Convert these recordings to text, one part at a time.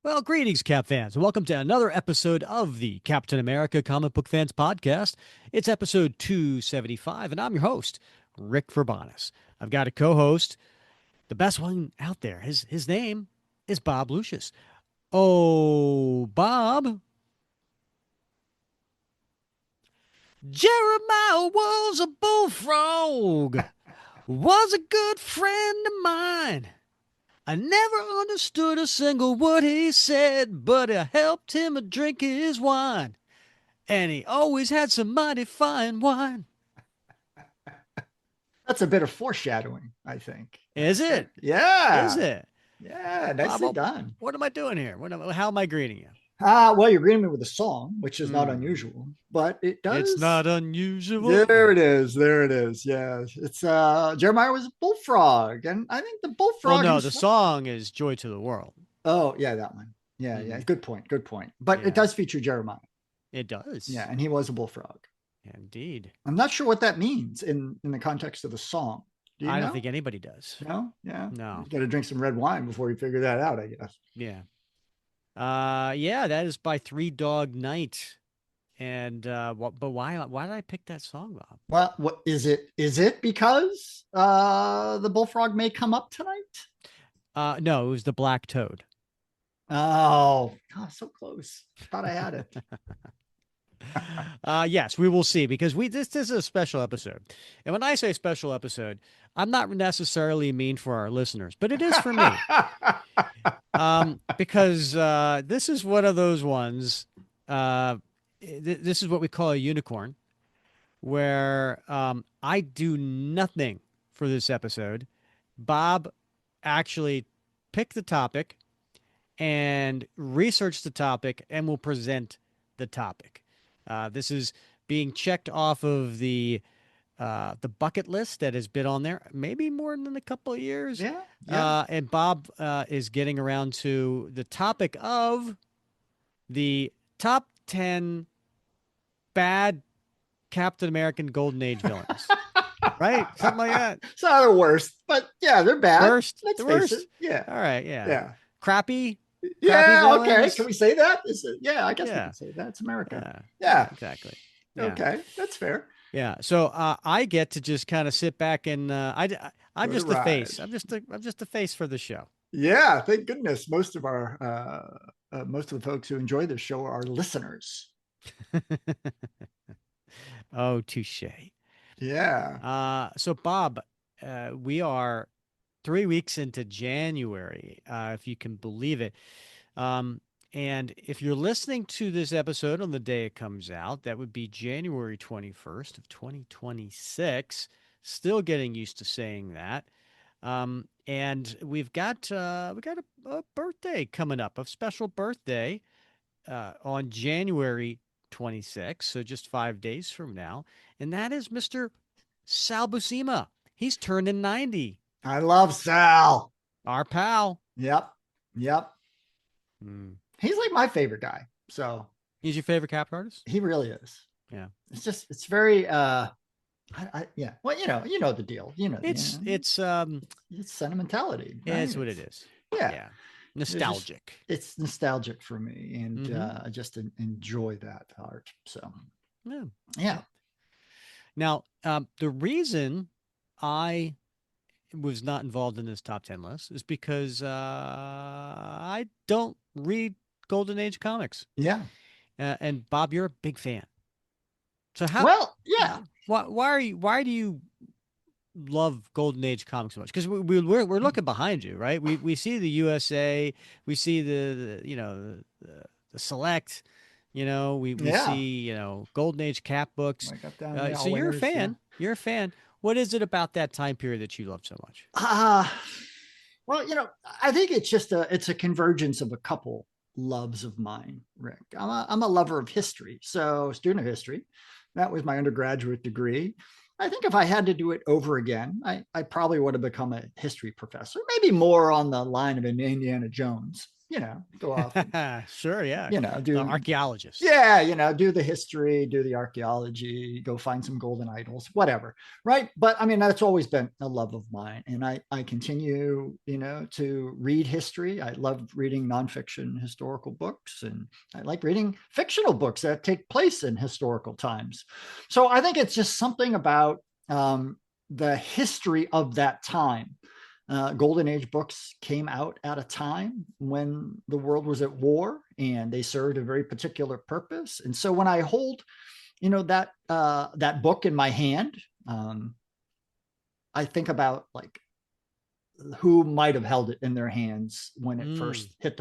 Well, greetings, Cap fans, and welcome to another episode of the Captain America Comic Book Fans Podcast. It's episode 275, and I'm your host, Rick Verbanis. I've got a co-host, the best one out there. His name is Bob Lucius. Oh, Bob. Jeremiah was a bullfrog, was a good friend of mine. I never understood a single word he said, but I helped him drink his wine. And he always had some mighty fine wine. That's a bit of foreshadowing, I think. Is it? Is Yeah. it? Yeah. Nicely Bob, done. what am I doing here? How am I greeting you? Well, you're greeting me with a song, which is not Hmm. unusual, but it It's does. not unusual. There it is. There it is. Yeah. It's Jeremiah was a bullfrog. And I think the Well, bullfrog no, the himself. song is Joy to the World. Oh, yeah, that one. Yeah, yeah. Hmm. Good point. Good point. But it Yeah, does feature Jeremiah. it Yeah, does. and he was a bullfrog. Indeed. I'm not sure what that means in the context of the song. Do you I don't know? think anybody does. No? Yeah. You No. got to drink some red wine before you figure that out, I guess. Yeah. Yeah, that is by Three Dog Night. And but why did I pick that song, Bob? Well, what is it? Is it because the bullfrog may come up tonight? No, it was the Black Toad. Oh, God, so close. Thought I had it. Yes, we will see because this is a special episode. And when I say special episode, I'm not necessarily mean for our listeners, but it is for me. Because this is one of those ones. This is what we call a unicorn, where I do nothing for this episode. Bob actually picked the topic and researched the topic and will present the topic. This is being checked off of the bucket list that has been on there, maybe more than a couple of years. Yeah, yeah. And Bob is getting around to the topic of the top 10 bad Captain American Golden Age villains, right? Something like that. It's not the worst, but yeah, they're bad. Worst, Let's the face it. worst. Yeah, All right, yeah. yeah, Crappy, crappy yeah. Okay, villains. can we say that? Is it? Yeah, I guess we Yeah, can say that. It's America. yeah, Yeah. exactly. Yeah. Okay, that's fair. Yeah, so I get to just kind of sit back and I'm For the just the ride. face. I'm just the face for the show. Yeah, thank goodness. Most of the folks who enjoy this show are listeners. Oh, touche. Yeah. So Bob, we are 3 weeks into January, if you can believe it. Um, and if you're listening to this episode on the day it comes out, that would be January 21st of 2026. Still getting used to saying that. And we got a birthday coming up, a special birthday on January 26th, so just 5 days from now, and that is Mr. Sal Buscema. He's turning 90. I love Sal. Our pal. Yep. Yep. Hmm. He's like my favorite guy. So He's your favorite cap artist? he really is. Yeah. It's very yeah. Well, you know the deal. It's Yeah. it's It's sentimentality, right? it's what it is. Yeah. Yeah. It's just Nostalgic. it's nostalgic for me, and Hmm. I just enjoy that art. So Yeah. yeah. Now, the reason I was not involved in this top 10 list is because I don't read Golden Age comics. Yeah. And Bob, you're a big fan. So Well, yeah. why do you love Golden Age comics so much? Because we're looking behind you, right? We see the USA, we see the Select, we Yeah. see Golden Age cap books. I got down the So all you're a winners. Yeah. fan. You're a fan. What is it about that time period that you love so much? Well, I think it's a convergence of a couple loves of mine, Rick. I'm a lover of history, so student of history. That was my undergraduate degree. I think if I had to do it over again, I probably would have become a history professor, maybe more on the line of an Indiana Jones. go off and, Sure, yeah. The do, archaeologist. yeah, do the history, do the archaeology, go find some golden idols, whatever. Right. But I mean, that's always been a love of mine. And I continue, to read history. I love reading nonfiction historical books, and I like reading fictional books that take place in historical times. So I think it's just something about the history of that time. Golden Age books came out at a time when the world was at war, and they served a very particular purpose. And so when I hold, that book in my hand, I think about like who might have held it in their hands when it first hit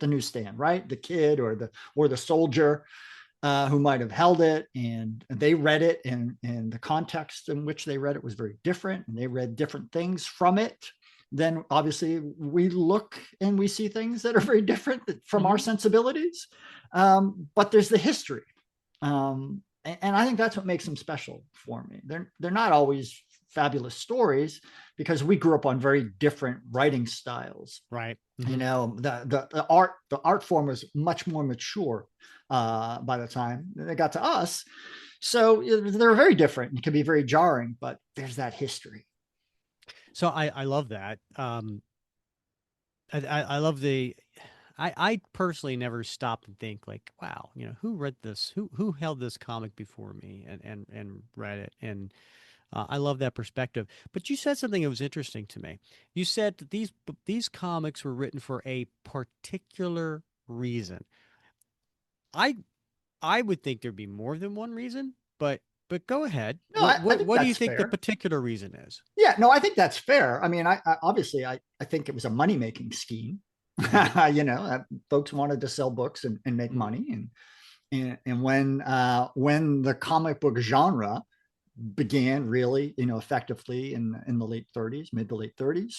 the newsstand, right? The kid or the soldier who might have held it, and they read it, and the context in which they read it was very different, and they read different things from it. Then obviously we look and we see things that are very different from our sensibilities. But there's the history. And I think that's what makes them special for me. They're not always fabulous stories because we grew up on very different writing styles. Right. The art form was much more mature by the time they got to us. So they're very different and can be very jarring, but there's that history. So I love that. I love I personally never stopped and think like, wow, who read this? Who held this comic before me and read it? And I love that perspective. But you said something that was interesting to me. You said that these comics were written for a particular reason. I would think there'd be more than one reason, but go ahead. No, what do you think fair. the particular reason is? Yeah, no, I think that's fair. I mean, I obviously I think it was a money-making scheme. Folks wanted to sell books and make money. And when the comic book genre began really, effectively in the late 30s, mid to late 30s,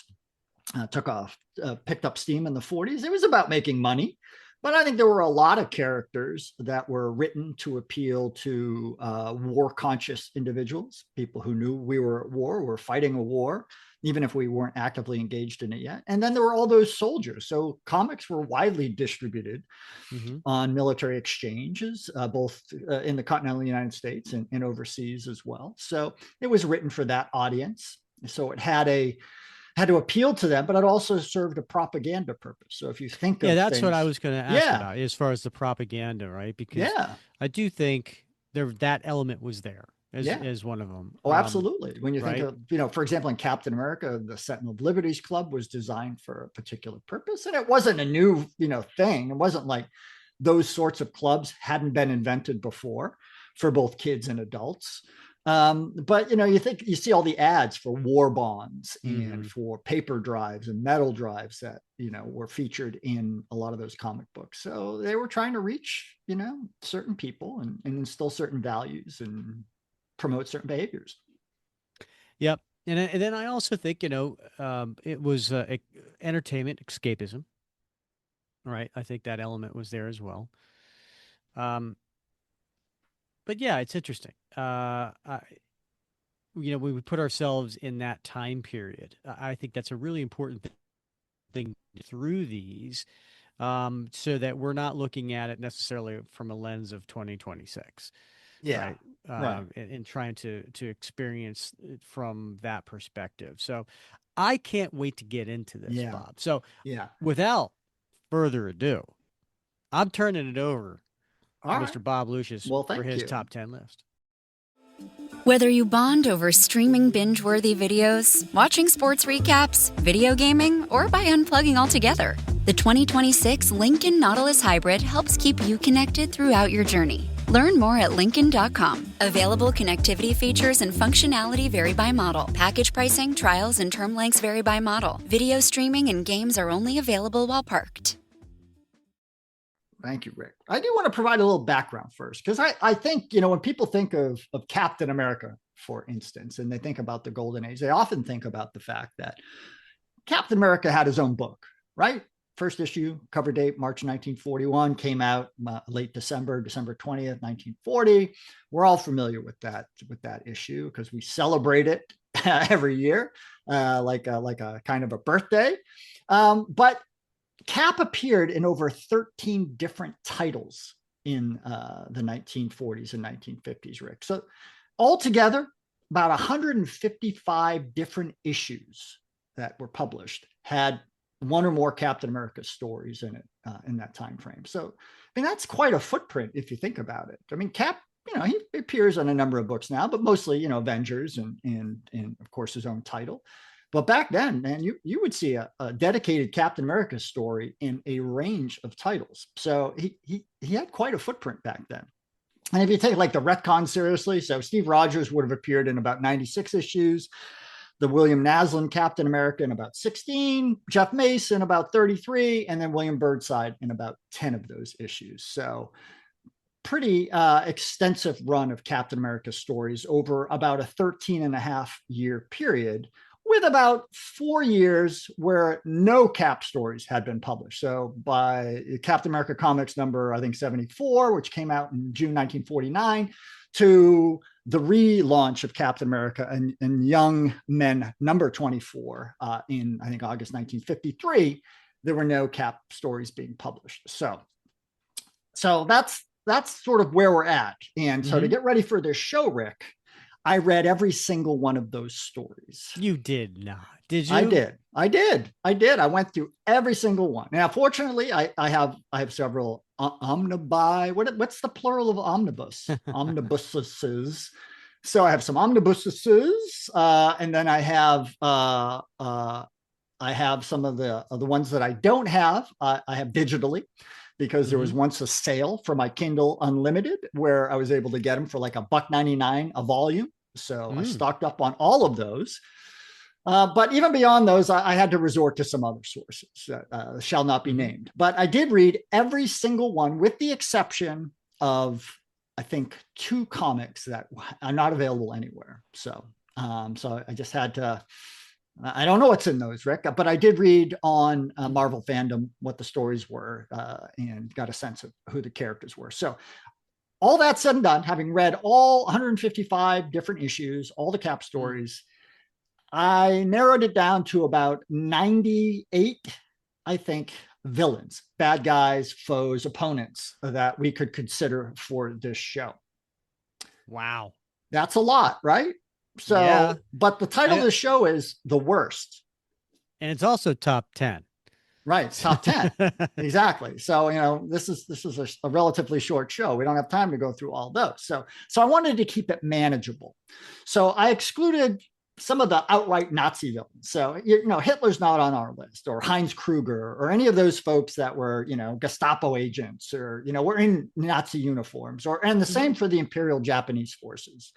took off, picked up steam in the 40s. It was about making money. But I think there were a lot of characters that were written to appeal to war-conscious individuals, people who knew we were at war, were fighting a war, even if we weren't actively engaged in it yet. And then there were all those soldiers. So comics were widely distributed on military exchanges, both in the continental United States and overseas as well. So it was written for that audience. So it had to appeal to them, but it also served a propaganda purpose. So if you think of that's things, what I was going to ask about as far as the propaganda, right? Because I do think that element was there as one of them. Oh, absolutely. When you think of, for example, in Captain America, the Sentinel of Liberties Club was designed for a particular purpose, and it wasn't a new, thing. It wasn't like those sorts of clubs hadn't been invented before for both kids and adults. But you see all the ads for war bonds and for paper drives and metal drives that were featured in a lot of those comic books. So they were trying to reach certain people and instill certain values and promote certain behaviors. Yep. And then I also think it was entertainment, escapism. Right. I think that element was there as well. But yeah, it's interesting. We would put ourselves in that time period. I think that's a really important thing through these, so that we're not looking at it necessarily from a lens of 2026. Yeah. Right. And trying to experience it from that perspective. So I can't wait to get into this, Bob. So without further ado, I'm turning it over to Mr. Bob Lucius for his top 10 list. Whether you bond over streaming binge-worthy videos, watching sports recaps, video gaming, or by unplugging altogether, the 2026 Lincoln Nautilus Hybrid helps keep you connected throughout your journey. Learn more at Lincoln.com. Available connectivity features and functionality vary by model. Package pricing, trials, and term lengths vary by model. Video streaming and games are only available while parked. Thank you, Rick. I do want to provide a little background first, because I think, when people think of Captain America, for instance, and they think about the Golden Age, they often think about the fact that Captain America had his own book, right? First issue, cover date, March 1941, came out late December 20th, 1940. We're all familiar with that issue because we celebrate it every year, like a kind of a birthday. But Cap appeared in over 13 different titles in the 1940s and 1950s, Rick. So altogether, about 155 different issues that were published had one or more Captain America stories in it in that time frame. So, I mean, that's quite a footprint if you think about it. I mean, Cap, he appears on a number of books now, but mostly, Avengers and of course his own title. But back then, man, you would see a dedicated Captain America story in a range of titles. So he had quite a footprint back then. And if you take like the retcon seriously, so Steve Rogers would have appeared in about 96 issues, the William Naslund Captain America in about 16, Jeff Mason about 33, and then William Burnside in about 10 of those issues. So pretty extensive run of Captain America stories over about a 13 and a half year period, with about 4 years where no Cap stories had been published. So by Captain America Comics number, I think 74, which came out in June 1949, to the relaunch of Captain America and Young Men number 24 in, I think, August 1953, there were no Cap stories being published. So that's sort of where we're at. And so to get ready for this show, Rick, I read every single one of those stories. You did not, did you? I did. I went through every single one. Now, fortunately, I have several omnibi. What's the plural of omnibus? Omnibuses. So I have some omnibuses, and then I have some of the ones that I don't have. I have digitally, because there was once a sale for my Kindle Unlimited where I was able to get them for like $1.99 a volume. So I stocked up on all of those. But even beyond those, I had to resort to some other sources that shall not be named. But I did read every single one, with the exception of, I think, 2 comics that are not available anywhere. So I just had to. I don't know what's in those, Rick, but I did read on Marvel Fandom what the stories were and got a sense of who the characters were. So all that said and done, having read all 155 different issues, all the Cap stories, I narrowed it down to about 98, I think, villains, bad guys, foes, opponents that we could consider for this show. Wow. That's a lot, right? So, yeah. But the title of the show is The Worst. And it's also top 10. Right. It's top 10. Exactly. So, this is a relatively short show. We don't have time to go through all those. So I wanted to keep it manageable. So I excluded some of the outright Nazi villains. So, Hitler's not on our list, or Heinz Kruger, or any of those folks that were, Gestapo agents, or, were in Nazi uniforms, and the same for the Imperial Japanese forces.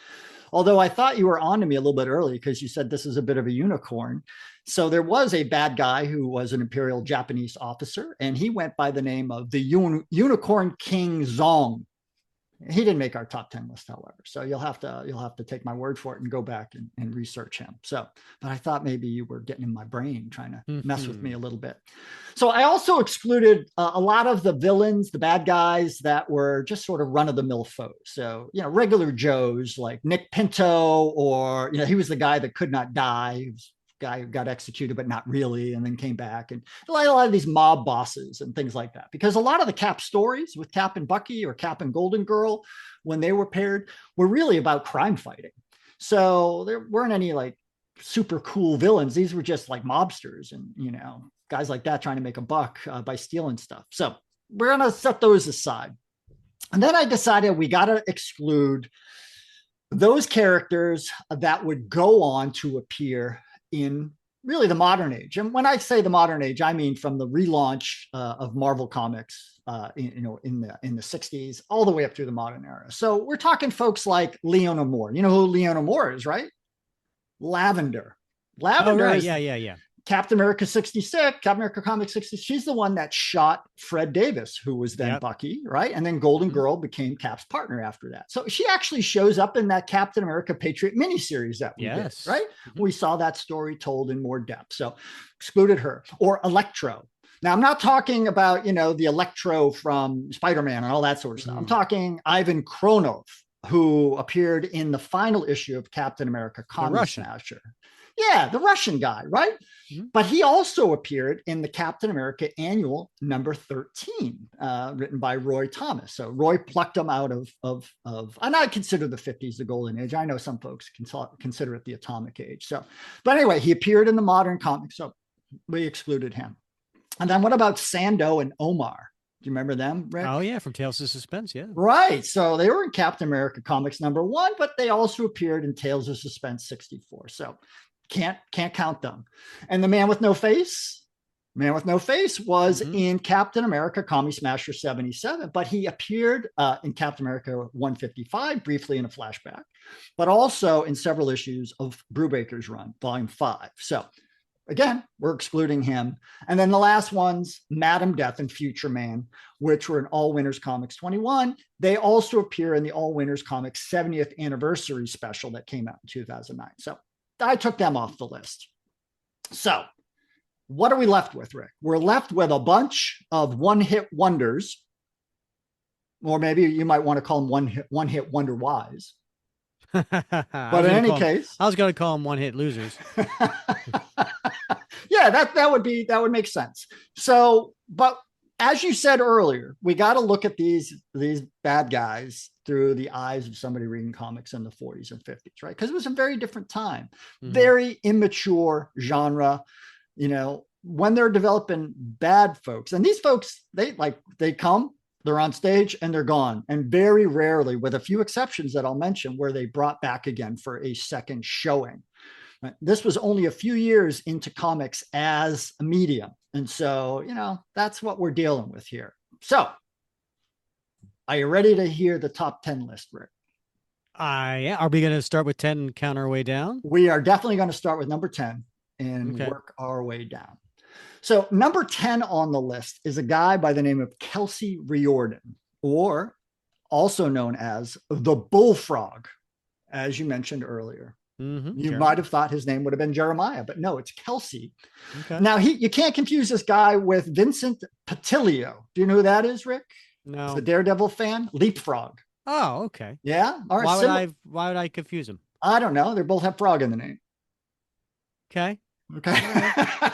Although I thought you were on to me a little bit early, because you said this is a bit of a unicorn. So there was a bad guy who was an Imperial Japanese officer, and he went by the name of the Unicorn King Zong. He didn't make our top 10 list, however. So you'll have to take my word for it and go back and research him. So, but I thought maybe you were getting in my brain, trying to mess with me a little bit. So I also excluded a lot of the villains, the bad guys that were just sort of run-of-the-mill foes. So, regular Joes like Nick Pinto, or, he was the guy that could not die. He was guy who got executed, but not really, and then came back, and a lot of these mob bosses and things like that. Because a lot of the Cap stories with Cap and Bucky, or Cap and Golden Girl, when they were paired, were really about crime fighting. So there weren't any like super cool villains. These were just like mobsters and, guys like that trying to make a buck by stealing stuff. So we're going to set those aside. And then I decided we got to exclude those characters that would go on to appear in really the modern age. And when I say the modern age, I mean from the relaunch of Marvel Comics, in the 60s, all the way up through the modern era. So we're talking folks like Leona Moore. You know who Leona Moore is, right? Lavender. Lavender is yeah. Captain America 66, Captain America Comics 60. She's the one that shot Fred Davis, who was then Bucky, right? And then Golden Girl became Cap's partner after that. So she actually shows up in that Captain America Patriot miniseries that we did, right? We saw that story told in more depth. So excluded her. Or Electro. Now, I'm not talking about, the Electro from Spider-Man and all that sort of stuff. I'm talking Ivan Kronov, who appeared in the final issue of Captain America Comic Smasher. Yeah, the Russian guy, right? Mhm. But he also appeared in the Captain America Annual number 13, written by Roy Thomas. So Roy plucked him out of, and I consider the 50s the golden age. I know some folks consider it the atomic age. So, but anyway, he appeared in the modern comics, so we excluded him. And then what about Sando and Omar? Do you remember them, Rick? Oh yeah, from Tales of Suspense. Yeah. Right. So they were in Captain America Comics number 1, but they also appeared in Tales of Suspense 64. So can't count them. And the Man with No Face was in Captain America Commie Smasher 77, but he appeared in Captain America 155 briefly in a flashback, but also in several issues of Brubaker's run, volume 5. So again, we're excluding him. And then the last ones, Madam Death and Future Man, which were in All Winners Comics 21. They also appear in the All Winners Comics 70th anniversary special that came out in 2009. So I took them off the list. So what are we left with, Rick? We're left with a bunch of one-hit wonders, or maybe you might want to call them one-hit wonder wise. But in any case, I was going to call them one-hit losers. Yeah, that would make sense. So, but as you said earlier, we got to look at these bad guys through the eyes of somebody reading comics in the 40s and 50s, right? Because it was a very different time, very immature genre. You know, when they're developing bad folks, and these folks, they come, they're on stage and they're gone. And very rarely, with a few exceptions that I'll mention, where they brought back again for a second showing. This was only a few years into comics as a medium. And so, you know, that's what we're dealing with here. So are you ready to hear the top 10 list, Rick? Yeah. Are we going to start with 10 and count our way down? We are definitely going to start with number 10 and work our way down. So number 10 on the list is a guy by the name of Kelsey Riordan, or also known as the Bullfrog, as you mentioned earlier. You might have thought his name would have been Jeremiah, but no, it's Kelsey. Okay. Now, you can't confuse this guy with Vincent Patilio. Do you know who that is, Rick? No. It's a Daredevil fan. Leapfrog. Oh, okay. Yeah. All right. Why would I confuse them? I don't know. They both have frog in the name. Okay. Right.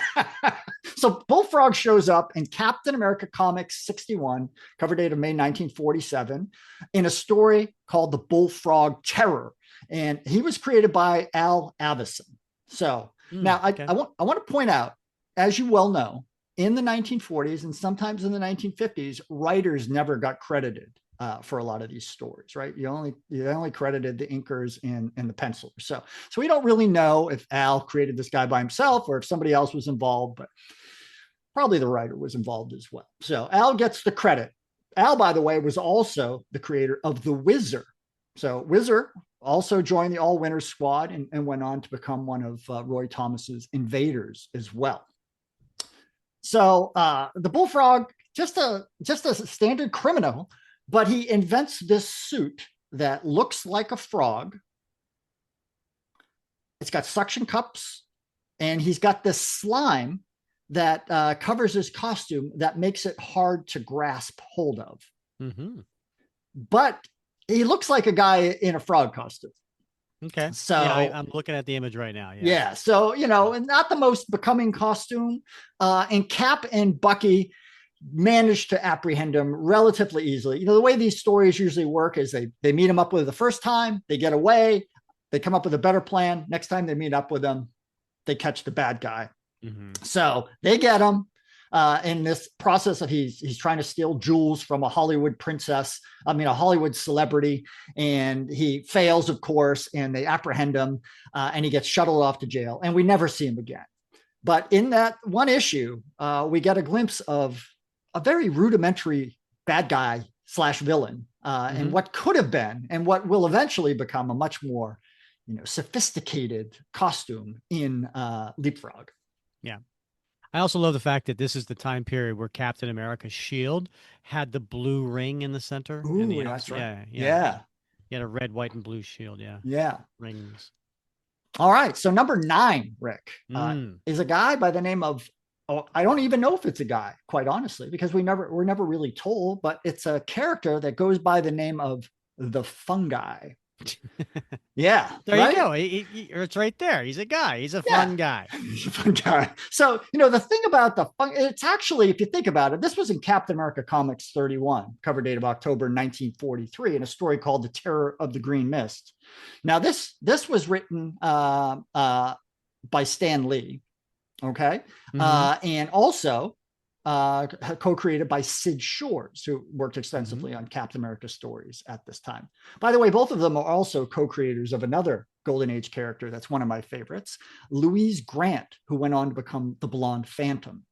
So Bullfrog shows up in Captain America Comics 61, cover date of May 1947, in a story called The Bullfrog Terror. And he was created by Al Avison. So now I want to point out, as you well know, in the 1940s and sometimes in the 1950s, writers never got credited for a lot of these stories, right? You only credited the inkers and the pencilers. So we don't really know if Al created this guy by himself or if somebody else was involved, but probably the writer was involved as well. So Al gets the credit. Al, by the way, was also the creator of the Whizzer. So Whizzer also joined the All Winners squad and went on to become one of Roy Thomas's invaders as well. So the Bullfrog, just a standard criminal, but he invents this suit that looks like a frog. It's got suction cups, and he's got this slime that covers his costume that makes it hard to grasp hold of. But he looks like a guy in a frog costume. Okay. So yeah, I'm looking at the image right now. Yeah. So, you know, not the most becoming costume. And Cap and Bucky managed to apprehend him relatively easily. You know, the way these stories usually work is they meet him up with the first time, they get away, they come up with a better plan. Next time they meet up with him, they catch the bad guy. So they get him. In this process of he's trying to steal jewels from a Hollywood celebrity, and he fails, of course, and they apprehend him, and he gets shuttled off to jail, and we never see him again. But in that one issue, we get a glimpse of a very rudimentary bad guy / villain, and what could have been, and what will eventually become a much more, sophisticated costume in Leapfrog. Yeah. I also love the fact that this is the time period where Captain America's shield had the blue ring in the center. Ooh, that's right. Yeah. He had a red, white, and blue shield. Yeah. Yeah. Rings. All right. So number 9, Rick, is a guy by the name of, I don't even know if it's a guy, quite honestly, because we're never really told, but it's a character that goes by the name of the Fungi. Yeah. There right? you go. It's right there. He's a guy. He's a Yeah. fun guy. He's a fun guy. So, the thing about it's actually, if you think about it, this was in Captain America Comics 31, cover date of October 1943, in a story called The Terror of the Green Mist. Now, this was written by Stan Lee, okay? And also co-created by Sid Shores, who worked extensively on Captain America stories at this time. By the way, both of them are also co-creators of another Golden Age character that's one of my favorites, Louise Grant, who went on to become the Blonde Phantom.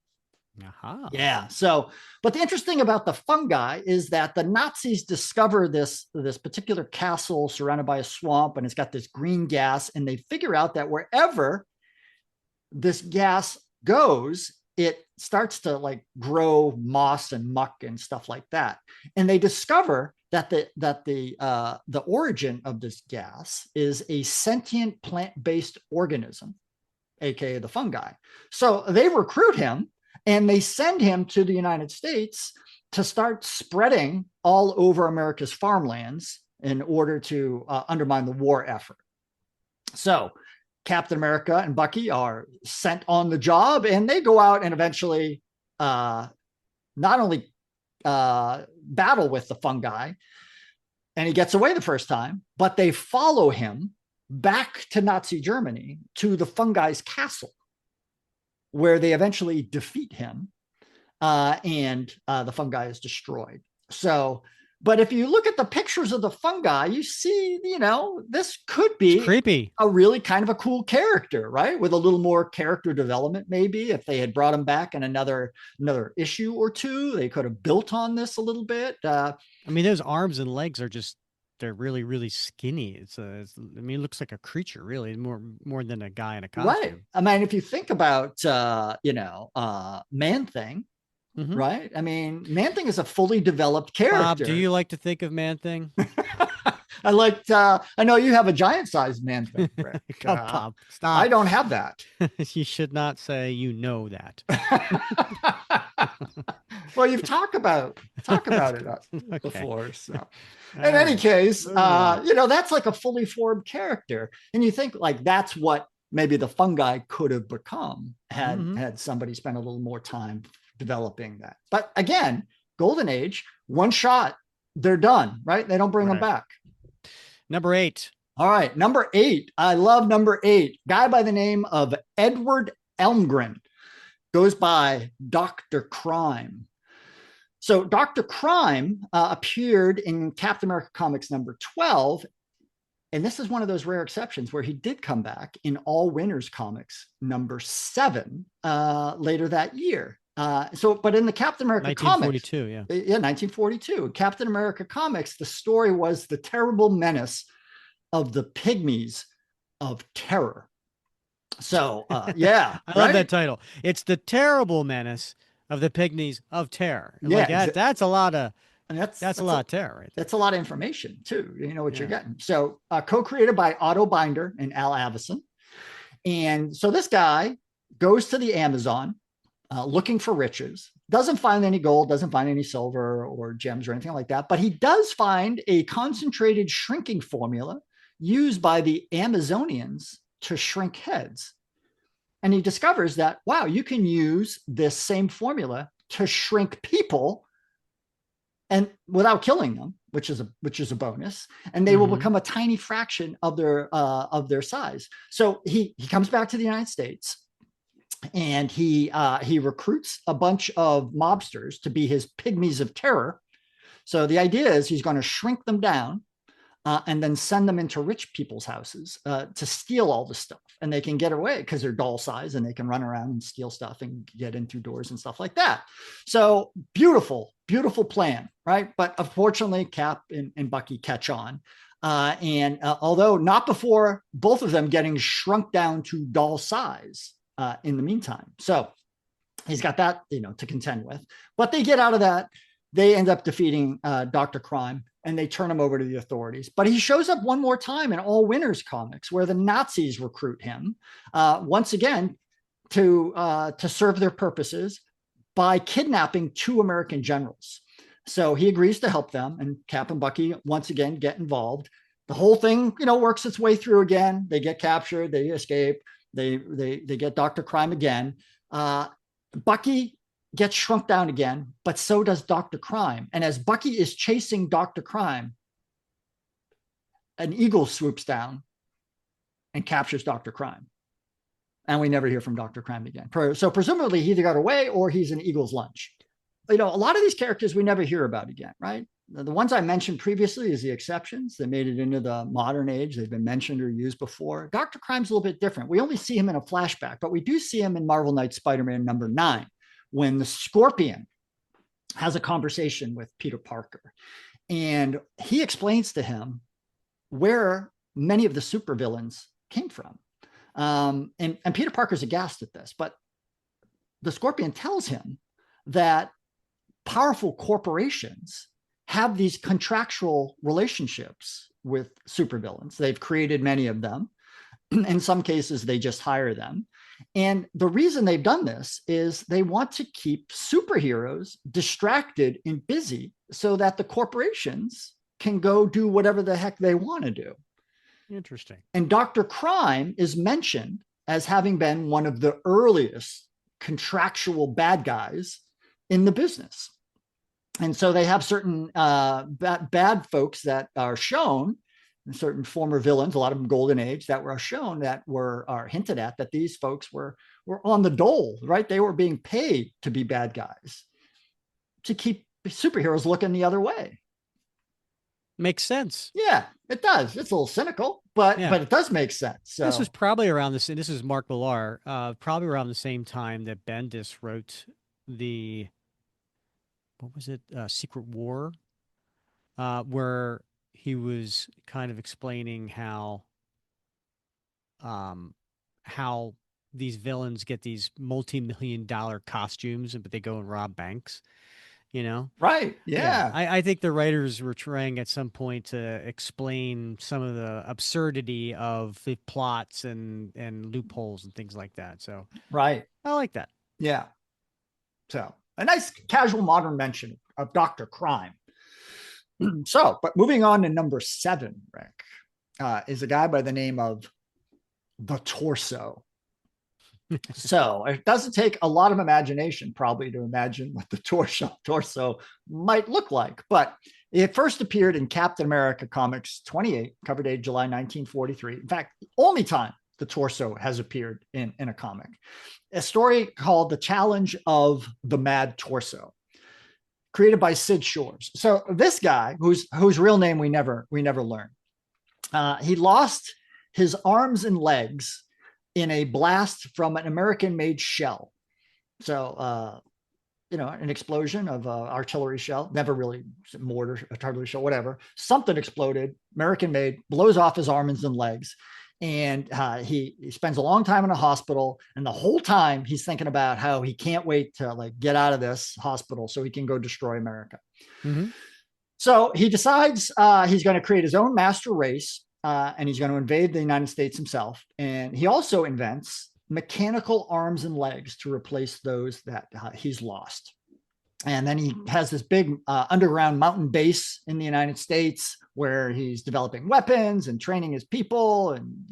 Aha. Yeah. So, but the interesting thing about the fungi is that the Nazis discover this particular castle surrounded by a swamp, and it's got this green gas, and they figure out that wherever this gas goes, it starts to like grow moss and muck and stuff like that. And they discover that the origin of this gas is a sentient plant-based organism, aka the fungi. So they recruit him and they send him to the United States to start spreading all over America's farmlands in order to undermine the war effort. So Captain America and Bucky are sent on the job, and they go out and eventually not only battle with the fungi, and he gets away the first time, but they follow him back to Nazi Germany, to the fungi's castle, where they eventually defeat him, and the fungi is destroyed. So, but if you look at the pictures of the fungi, you see, this could be It's creepy. A really kind of a cool character, right? With a little more character development, maybe. If they had brought him back in another issue or two, they could have built on this a little bit. I mean, those arms and legs are they're really, really skinny. It looks like a creature, really, more than a guy in a costume. Right. I mean, if you think about, Man-Thing, right? I mean, Man-Thing is a fully developed character. Bob, do you like to think of Man-Thing? I know you have a giant-sized Man-Thing. Bob, stop. I don't have that. You should not say that. Well, you've talked about it before. So, in any case, right. that's like a fully formed character, and you think like that's what maybe the fungi could have become had somebody spent a little more time developing that. But again, Golden Age, one shot, they're done, right? They don't bring them back. Number 8. All right, number 8. I love number 8. Guy by the name of Edward Elmgren, goes by Dr. Crime. So Dr. Crime appeared in Captain America Comics number 12. And this is one of those rare exceptions where he did come back in All Winners Comics number 7 later that year. But in the Captain America 1942, comics, 1942, Captain America comics, the story was the terrible menace of the Pygmies of Terror. So, I love that title. It's the terrible menace of the Pygmies of Terror. That's a lot of that's a lot of terror. Right there. That's a lot of information too. You know what you're getting. So, co-created by Otto Binder and Al Avison, and so this guy goes to the Amazon. Looking for riches, doesn't find any gold, doesn't find any silver or gems or anything like that, but he does find a concentrated shrinking formula used by the Amazonians to shrink heads. And he discovers that, wow, you can use this same formula to shrink people and without killing them, which is a bonus, and they will become a tiny fraction of their size. So he comes back to the United States. And he recruits a bunch of mobsters to be his Pygmies of Terror. So the idea is he's going to shrink them down and then send them into rich people's houses to steal all the stuff. And they can get away because they're doll size and they can run around and steal stuff and get in through doors and stuff like that. So beautiful, beautiful plan, right? But unfortunately, Cap and Bucky catch on. Although not before both of them getting shrunk down to doll size. In the meantime. So he's got that, to contend with, but they get out of that. They end up defeating Dr. Crime and they turn him over to the authorities, but he shows up one more time in All Winners Comics where the Nazis recruit him once again to serve their purposes by kidnapping 2 American generals. So he agrees to help them, and Cap and Bucky once again get involved. The whole thing, works its way through again. They get captured, they escape, they get Dr. Crime again. Bucky gets shrunk down again, but so does Dr. Crime. And as Bucky is chasing Dr. Crime, an eagle swoops down and captures Dr. Crime. And we never hear from Dr. Crime again. So presumably he either got away or he's an eagle's lunch. A lot of these characters we never hear about again, right? The ones I mentioned previously is the exceptions. They made it into the modern age. They've been mentioned or used before. Dr. Crime's a little bit different. We only see him in a flashback, but we do see him in Marvel Knights Spider-Man #9, when the Scorpion has a conversation with Peter Parker. And he explains to him where many of the supervillains came from. And Peter Parker's aghast at this, but the Scorpion tells him that powerful corporations have these contractual relationships with supervillains. They've created many of them. In some cases, they just hire them. And the reason they've done this is they want to keep superheroes distracted and busy so that the corporations can go do whatever the heck they want to do. Interesting. And Dr. Crime is mentioned as having been one of the earliest contractual bad guys in the business. And so they have certain bad folks that are shown, certain former villains, a lot of them Golden Age, that were shown that are hinted at that these folks were on the dole, right? They were being paid to be bad guys to keep superheroes looking the other way. Makes sense. Yeah, it does. It's a little cynical, but it does make sense. So. This was probably around this. And this is Mark Millar, probably around the same time that Bendis wrote what was it? Secret War, where he was kind of explaining how these villains get these multi-million-dollar costumes, but they go and rob banks. Right. Yeah. I think the writers were trying at some point to explain some of the absurdity of the plots and loopholes and things like that. So right. I like that. Yeah. So a nice casual modern mention of Dr. Crime. But moving on to number 7, Rick, is a guy by the name of the Torso. So it doesn't take a lot of imagination probably to imagine what the torso might look like, but it first appeared in Captain America Comics 28, cover date July 1943. In fact, the only time the Torso has appeared in a comic. A story called The Challenge of the Mad Torso, created by Sid Shores. So this guy, whose real name we never learn, he lost his arms and legs in a blast from an American-made shell. So, an explosion of artillery shell, never really mortar, artillery shell, whatever. Something exploded, American-made, blows off his arms and legs. And he spends a long time in a hospital. And the whole time he's thinking about how he can't wait to get out of this hospital so he can go destroy America. Mm-hmm. So he decides he's going to create his own master race. And he's going to invade the United States himself. And he also invents mechanical arms and legs to replace those that he's lost. And then he has this big underground mountain base in the United States where he's developing weapons and training his people. And,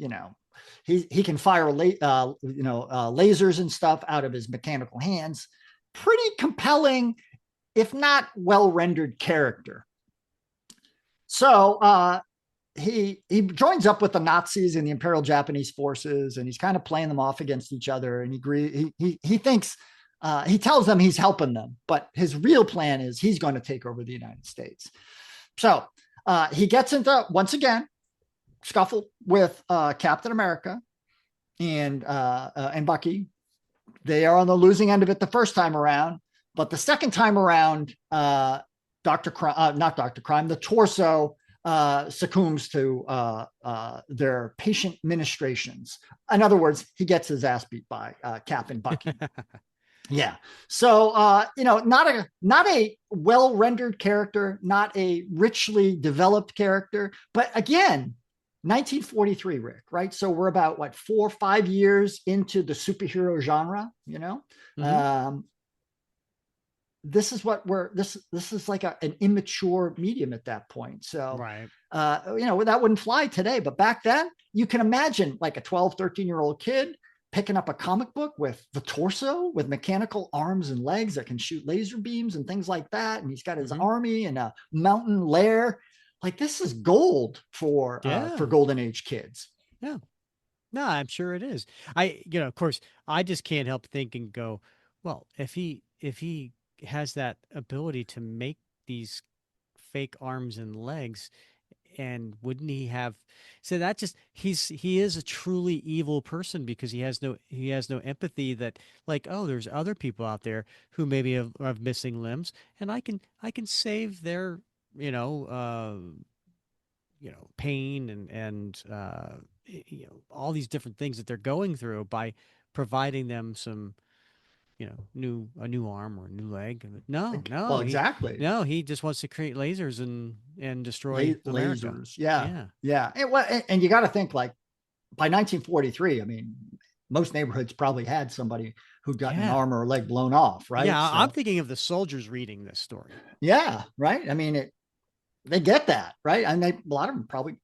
he can fire, lasers and stuff out of his mechanical hands. Pretty compelling, if not well-rendered character. So, he joins up with the Nazis and the Imperial Japanese forces, and he's kind of playing them off against each other. And he thinks, he tells them he's helping them, but his real plan is he's going to take over the United States. So he gets into, once again, scuffle with Captain America and Bucky. They are on the losing end of it the first time around, but the second time around, the Torso succumbs to their patient ministrations. In other words, he gets his ass beat by Cap and Bucky. Yeah. So, not a well-rendered character, not a richly developed character, but again, 1943, Rick, right? So we're about 4 or 5 years into the superhero genre, Mm-hmm. this is what this is like an immature medium at that point. So, Right. that wouldn't fly today, but back then you can imagine like a 12, 13-year-old kid picking up a comic book with the torso with mechanical arms and legs that can shoot laser beams and things like that. And he's got his army and a mountain lair. Like, this is gold for Golden Age kids. Yeah. No, I'm sure it is. Of course, I just can't help think and go, well, if he has that ability to make these fake arms and legs, and wouldn't he have, so that just, he is a truly evil person because he has no empathy that, like, oh, there's other people out there who maybe have missing limbs, and I can save their pain and all these different things that they're going through by providing them some a new arm or a new leg. No, Well, exactly. he just wants to create lasers and destroy America. Lasers. Yeah. And you got to think, like, by 1943, I mean, most neighborhoods probably had somebody who'd gotten an arm or a leg blown off, right? Yeah, I'm thinking of the soldiers reading this story. Yeah, right. I mean, they get that, right? And a lot of them probably,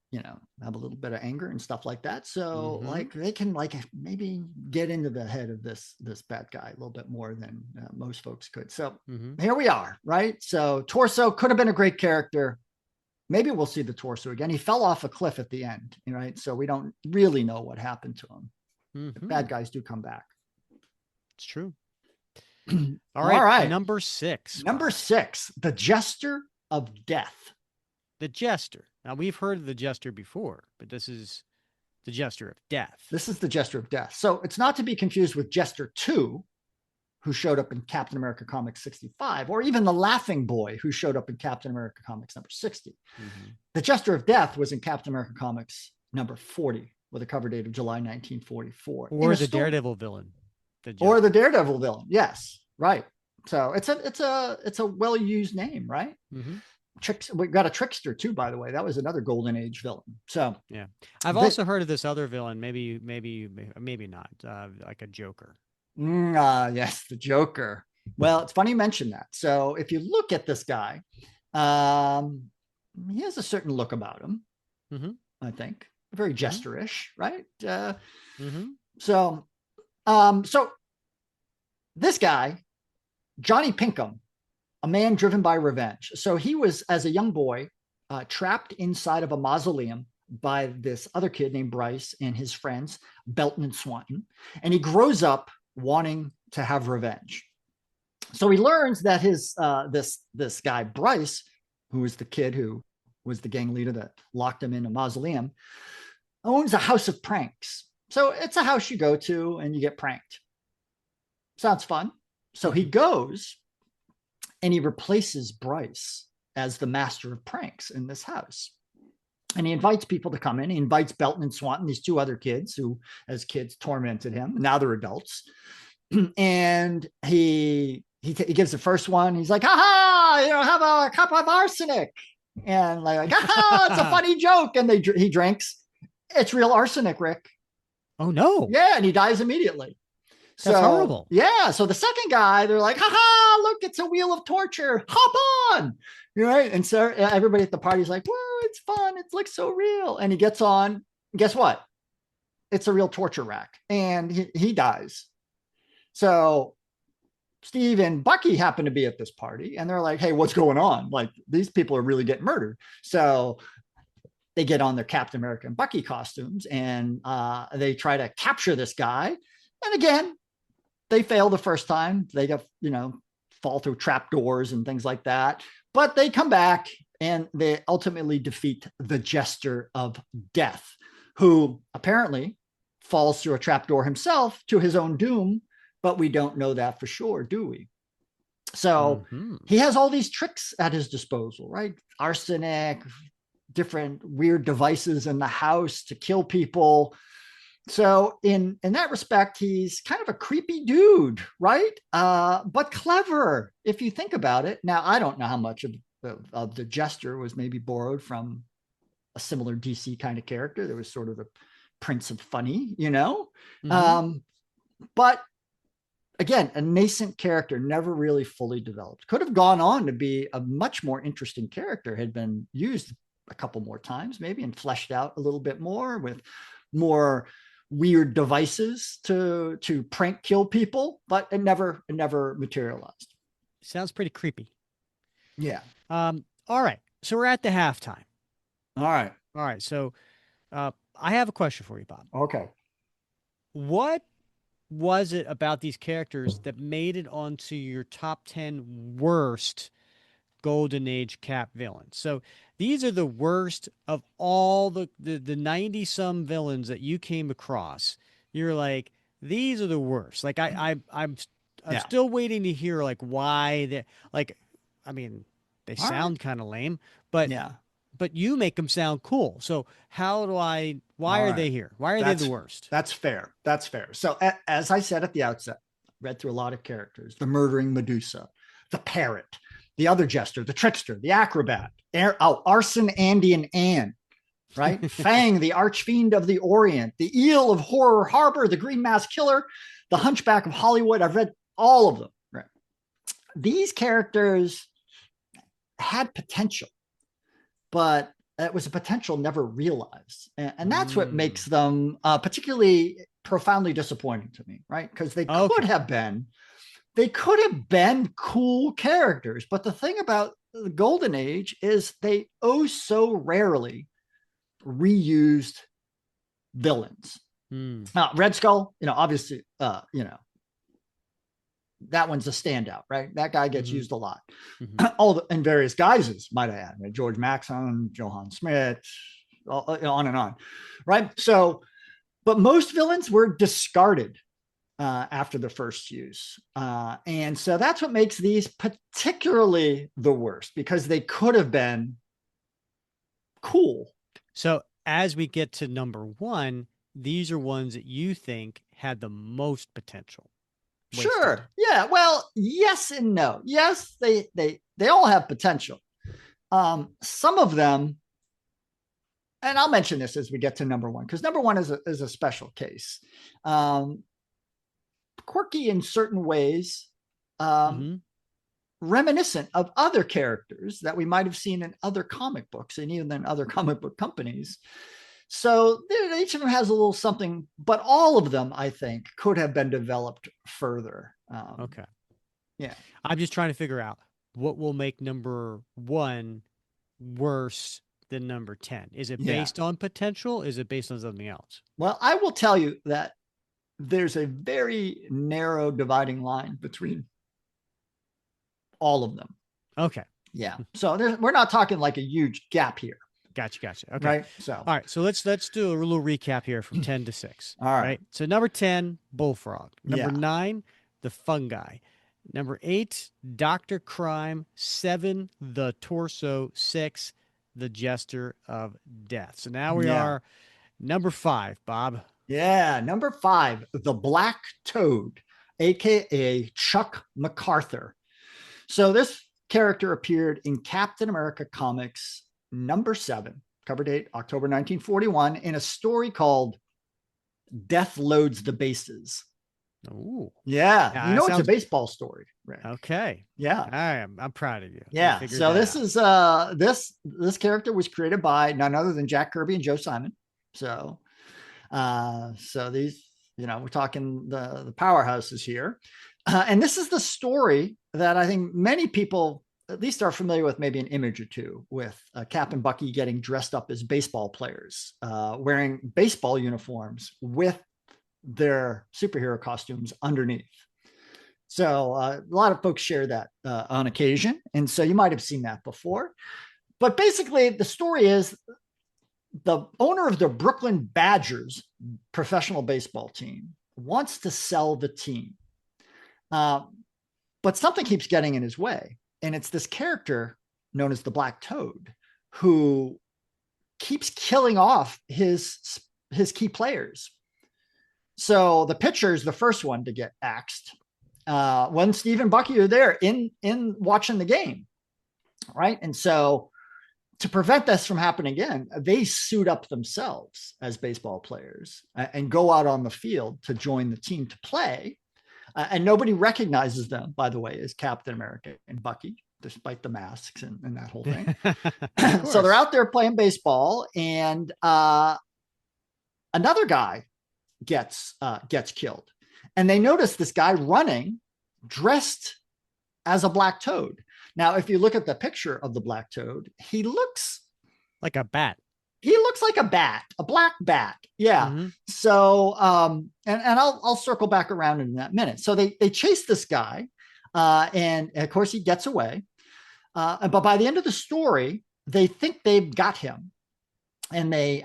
have a little bit of anger and stuff like that. So like they can like maybe get into the head of this bad guy a little bit more than most folks could. So here we are, right? So Torso could have been a great character. Maybe we'll see the Torso again. He fell off a cliff at the end, right? So we don't really know what happened to him. The bad guys do come back. It's true. All right. Number 6. Number 6, the Jester of Death. The Jester. Now, we've heard of the Jester before, but this is the Jester of Death. This is the Jester of Death. So it's not to be confused with Jester 2, who showed up in Captain America Comics 65, or even the Laughing Boy, who showed up in Captain America Comics number 60. The Jester of Death was in Captain America Comics number 40, with a cover date of July 1944. Or the Daredevil villain. Or the Daredevil villain. Yes, right. So it's a well-used name, right? We got a Trickster too, by the way. That was another Golden Age villain. So yeah, I've also heard of this other villain. Maybe not. Like a Joker. Yes, the Joker. Well, it's funny you mention that. So if you look at this guy, he has a certain look about him. I think very jesterish, right? So this guy, Johnny Pinkham, a man driven by revenge. So he was, as a young boy, trapped inside of a mausoleum by this other kid named Bryce and his friends, Belton and Swanton. And he grows up wanting to have revenge. So he learns that his this guy, Bryce, who was the kid who was the gang leader that locked him in a mausoleum, owns a house of pranks. So it's a house you go to and you get pranked. Sounds fun. So he goes and he replaces Bryce as the master of pranks in this house. And he invites people to come in. He invites Belton and Swanton, these two other kids who, as kids, tormented him. Now they're adults. And he gives the first one. He's like, ha, have a cup of arsenic. And like, ha, it's a funny joke. And he drinks. It's real arsenic, Rick. Oh, no. Yeah, and he dies immediately. That's horrible. Yeah. So the second guy, they're like, look, it's a wheel of torture. Hop on. Right. And so everybody at the party's like, whoa, it's fun. It looks so real. And he gets on. Guess what? It's a real torture rack. And he dies. So Steve and Bucky happen to be at this party. And they're like, hey, what's going on? Like, these people are really getting murdered. So they get on their Captain America and Bucky costumes. And they try to capture this guy. And again, they fail the first time. They get, fall through trapdoors and things like that. But they come back and they ultimately defeat the Jester of Death, who apparently falls through a trapdoor himself to his own doom. But we don't know that for sure, do we? So he has all these tricks at his disposal, right? Arsenic, different weird devices in the house to kill people. So in that respect, he's kind of a creepy dude, right? But clever, if you think about it. Now, I don't know how much of the Jester was maybe borrowed from a similar DC kind of character. There was sort of the Prince of Funny, But again, a nascent character, never really fully developed. Could have gone on to be a much more interesting character, had been used a couple more times, maybe, and fleshed out a little bit more with more weird devices to prank kill people, but it never materialized. Sounds pretty creepy. Yeah. All right. So we're at the halftime. All right. All right. So I have a question for you, Bob. Okay. What was it about these characters that made it onto your top 10 worst Golden Age Cap villains? So these are the worst of all the 90 some villains that you came across. You're like, these are the worst. Like I'm Yeah. still waiting to hear like why they like. I mean, they All right. sound kind of lame, but Yeah. but you make them sound cool. So how do I? Why All are right. they here? Why are they the worst? That's fair. That's fair. So as I said at the outset, read through a lot of characters: the murdering Medusa, the parrot, the other jester, the trickster, the acrobat, Arson, Andy, and Anne, right? Fang, the archfiend of the Orient, the eel of Horror Harbor, the green mask killer, the hunchback of Hollywood. I've read all of them, right? These characters had potential, but it was a potential never realized. And that's what makes them particularly profoundly disappointing to me, right? Because they could have been cool characters. But the thing about the Golden Age is they so rarely reused villains. Red Skull, obviously, that one's a standout, right? That guy gets used a lot, in various guises, might I add. Right? George Maxon, Johann Smith, on and on, right? So, but most villains were discarded after the first use, and so that's what makes these particularly the worst, because they could have been cool. So as we get to number 1, these are ones that you think had the most potential. Wasted. Sure. Yeah. Well, yes and no. Yes, they all have potential. Some of them, and I'll mention this as we get to number 1, because number 1 is a special case. Quirky in certain ways, reminiscent of other characters that we might have seen in other comic books and even in other comic book companies. So each of them has a little something, but all of them, I think, could have been developed further. Okay. Yeah. I'm just trying to figure out what will make number 1 worse than number 10. Is it based on potential? Is it based on something else? Well, I will tell you that there's a very narrow dividing line between all of them. Okay. Yeah. So we're not talking like a huge gap here. Gotcha. Okay. Right. So all right. So let's do a little recap here from 10 to 6. All right. So number 10, Bullfrog. Number Yeah. 9, the Fungi. Number 8, Dr. Crime. 7, the Torso. 6, the Jester of Death. So now we are number 5, Bob. Yeah. Number 5, the Black Toad, aka Chuck MacArthur. So this character appeared in Captain America Comics number 7, cover date October 1941, in a story called Death Loads the Bases. Ooh. Yeah. It's a baseball story, right? Okay. Yeah. I'm proud of you. Yeah. So this is this character was created by none other than Jack Kirby and Joe Simon. So these, we're talking the powerhouses here. And this is the story that I think many people at least are familiar with, maybe an image or two, with Cap and Bucky getting dressed up as baseball players, wearing baseball uniforms with their superhero costumes underneath. So a lot of folks share that on occasion. And so you might have seen that before. But basically, the story is the owner of the Brooklyn Badgers professional baseball team wants to sell the team. But something keeps getting in his way. And it's this character known as the Black Toad who keeps killing off his key players. So the pitcher is the first one to get axed when Steve and Bucky are there in watching the game, right? And so to prevent this from happening again, they suit up themselves as baseball players and go out on the field to join the team to play. And nobody recognizes them, by the way, as Captain America and Bucky, despite the masks and that whole thing. So they're out there playing baseball, and another guy gets killed, and they notice this guy running dressed as a black toad. Now, if you look at the picture of the black toad, he looks like a bat. He looks like a bat, a black bat. Yeah. Mm-hmm. So, and I'll circle back around in that minute. So they chase this guy, and of course he gets away. But by the end of the story, they think they've got him, and they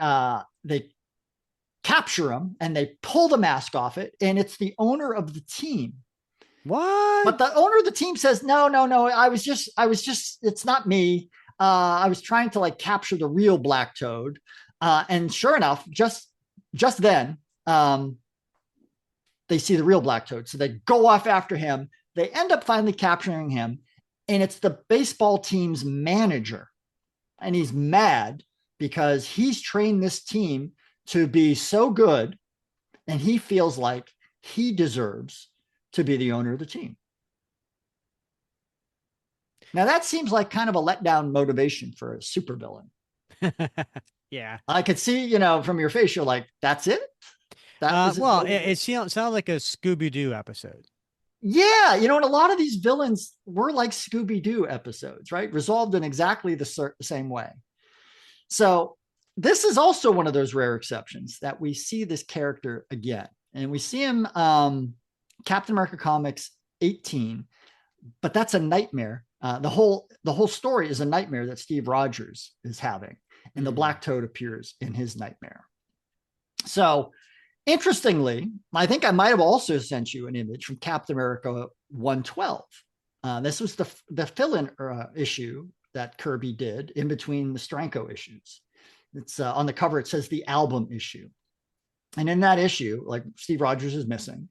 capture him and they pull the mask off it, and it's the owner of the team. What? But the owner of the team says, no, I was just, it's not me. I was trying to like capture the real black toad. And sure enough, just then, they see the real black toad. So they go off after him. They end up finally capturing him. And it's the baseball team's manager. And he's mad because he's trained this team to be so good. And he feels like he deserves to be the owner of the team. Now that seems like kind of a letdown motivation for a supervillain. Yeah. I could see, from your face, you're like, that's it? Well, it sounds like a Scooby-Doo episode. Yeah. And a lot of these villains were like Scooby-Doo episodes, right? Resolved in exactly the same way. So this is also one of those rare exceptions that we see this character again. And we see him, Captain America Comics 18, but that's a nightmare. The whole story is a nightmare that Steve Rogers is having, and the Black Toad appears in his nightmare. So interestingly, I think I might have also sent you an image from Captain America 112. This was the fill-in issue that Kirby did in between the Steranko issues. It's on the cover. It says the album issue. And in that issue, like Steve Rogers is missing,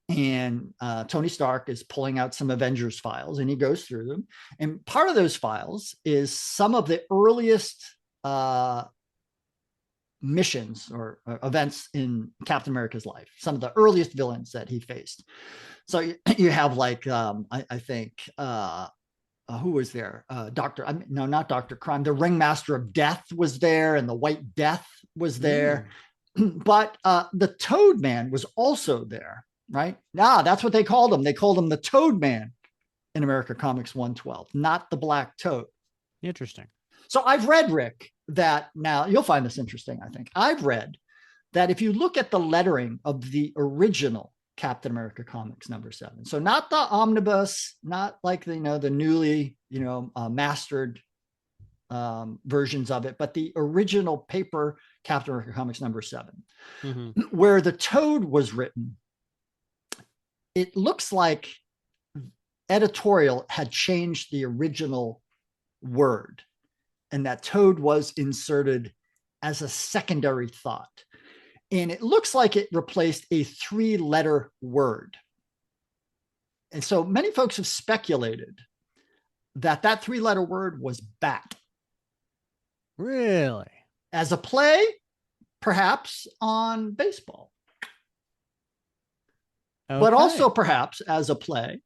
and Tony Stark is pulling out some Avengers files, and he goes through them. And part of those files is some of the earliest missions or events in Captain America's life, some of the earliest villains that he faced. So you have like, I think, who was there? Not Dr. Crime. The Ringmaster of Death was there, and the White Death was there. But the Toad Man was also there, right? That's what they called him. They called him the Toad Man in America Comics 112, not the Black Toad. Interesting. So I've read, Rick, that now you'll find this interesting, I think. I've read that if you look at the lettering of the original Captain America Comics #7, so not the omnibus, not like the newly mastered versions of it, but the original paper Captain America Comics #7, where the Toad was written, it looks like editorial had changed the original word, and that Toad was inserted as a secondary thought. And it looks like it replaced a 3-letter word. And so many folks have speculated that 3-letter word was bat. Really? As a play, perhaps on baseball. Okay. But also perhaps as a play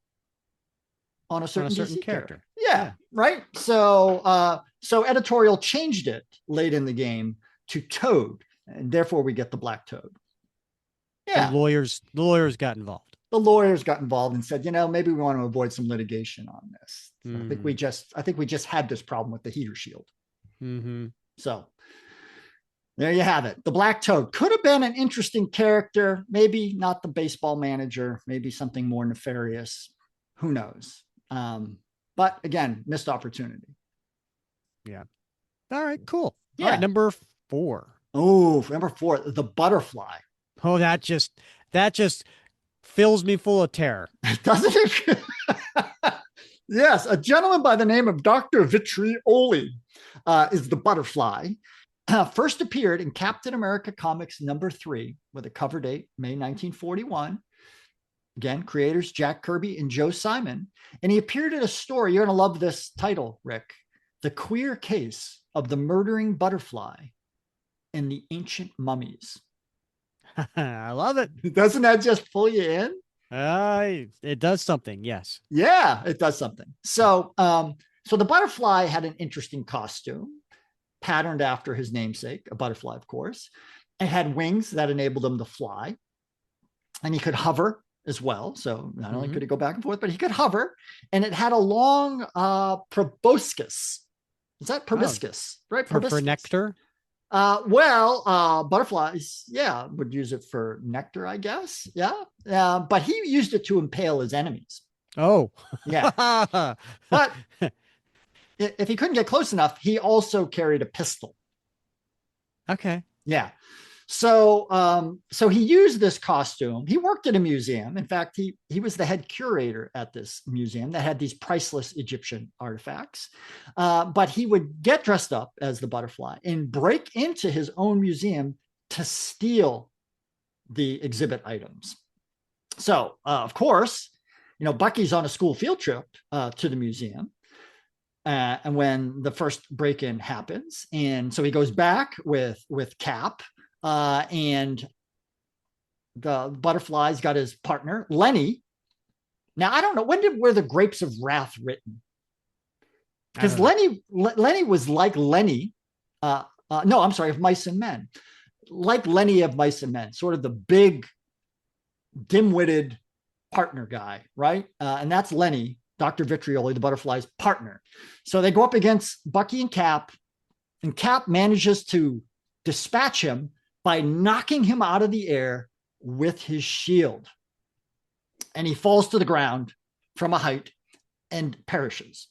on a certain DC character. Yeah, right? So so editorial changed it late in the game to Toad, and therefore we get the Black Toad. Yeah. The lawyers got involved. The lawyers got involved and said, maybe we want to avoid some litigation on this. So I think we just had this problem with the heater shield. So there you have it. The Black Toad could have been an interesting character, maybe not the baseball manager, maybe something more nefarious. Who knows? But again, missed opportunity. Yeah. All right, cool. Yeah. All right, number 4. Oh, number 4, the Butterfly. Oh, that just fills me full of terror. Doesn't it? Yes, a gentleman by the name of Dr. Vitrioli is the Butterfly. First appeared in Captain America Comics #3 with a cover date May 1941. Again, creators Jack Kirby and Joe Simon. And he appeared in a story. You're going to love this title, Rick. The Queer Case of the Murdering Butterfly and the Ancient Mummies. I love it. Doesn't that just pull you in? It does something. Yes. Yeah, it does something. So, so the butterfly had an interesting costume, patterned after his namesake, a butterfly, of course. It had wings that enabled him to fly, and he could hover as well. So not only could he go back and forth, but he could hover, and it had a long proboscis. Is that proboscis? Right? For Proboscis. nectar. Butterflies, yeah, would use it for nectar, I guess. Yeah. But he used it to impale his enemies. Oh. Yeah. But if he couldn't get close enough, he also carried a pistol. Okay. Yeah. So he used this costume. He worked at a museum. In fact, he was the head curator at this museum that had these priceless Egyptian artifacts. But he would get dressed up as the butterfly and break into his own museum to steal the exhibit items. So, of course, Bucky's on a school field trip to the museum. And when the first break-in happens, and so he goes back with Cap, and the butterfly's got his partner Lenny. Now I don't know, were the Grapes of Wrath written? Because Lenny was like Lenny. No, I'm sorry, of Mice and Men, like Lenny of Mice and Men, sort of the big, dim-witted partner guy, right? And that's Lenny. Dr. Vitrioli, the butterfly's partner. So they go up against Bucky and Cap manages to dispatch him by knocking him out of the air with his shield. And he falls to the ground from a height and perishes.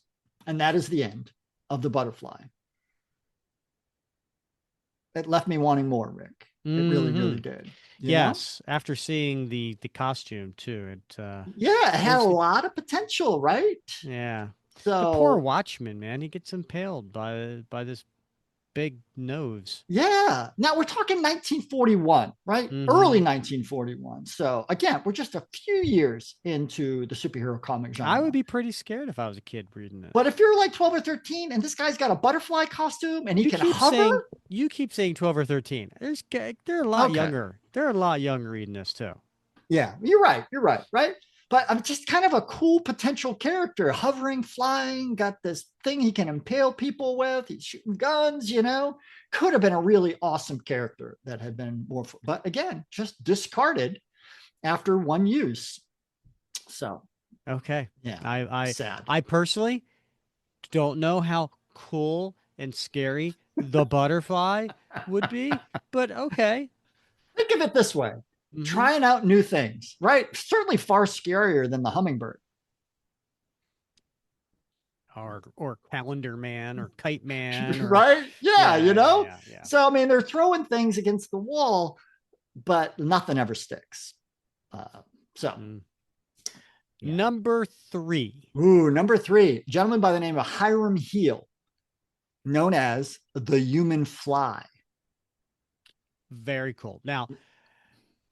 And that is the end of the butterfly. It left me wanting more, Rick. It really, really did. Yes, after seeing the costume too, it had a lot of potential, right? Yeah. So the poor Watchman, man, he gets impaled by this big nose. Yeah. Now we're talking 1941, right? Early 1941. So again, we're just a few years into the superhero comic genre. I would be pretty scared if I was a kid reading it. But if you're like 12 or 13 and this guy's got a butterfly costume and he can hover. You keep saying 12 or 13. They're a lot younger. They're a lot younger reading this too. Yeah, you're right. Right? But I'm just kind of a cool potential character, hovering, flying, got this thing he can impale people with. He's shooting guns, could have been a really awesome character that had been more, but again, just discarded after one use. So, okay. Yeah. Sad. I personally don't know how cool and scary the butterfly would be, but okay. Think of it this way. Trying out new things, right? Certainly far scarier than the hummingbird. Or Calendar Man or Kite Man. Right? Yeah, Yeah. So, I mean, they're throwing things against the wall, but nothing ever sticks. Number 3. Number 3. A gentleman by the name of Hiram Heel, known as the Human Fly. Very cool. Now,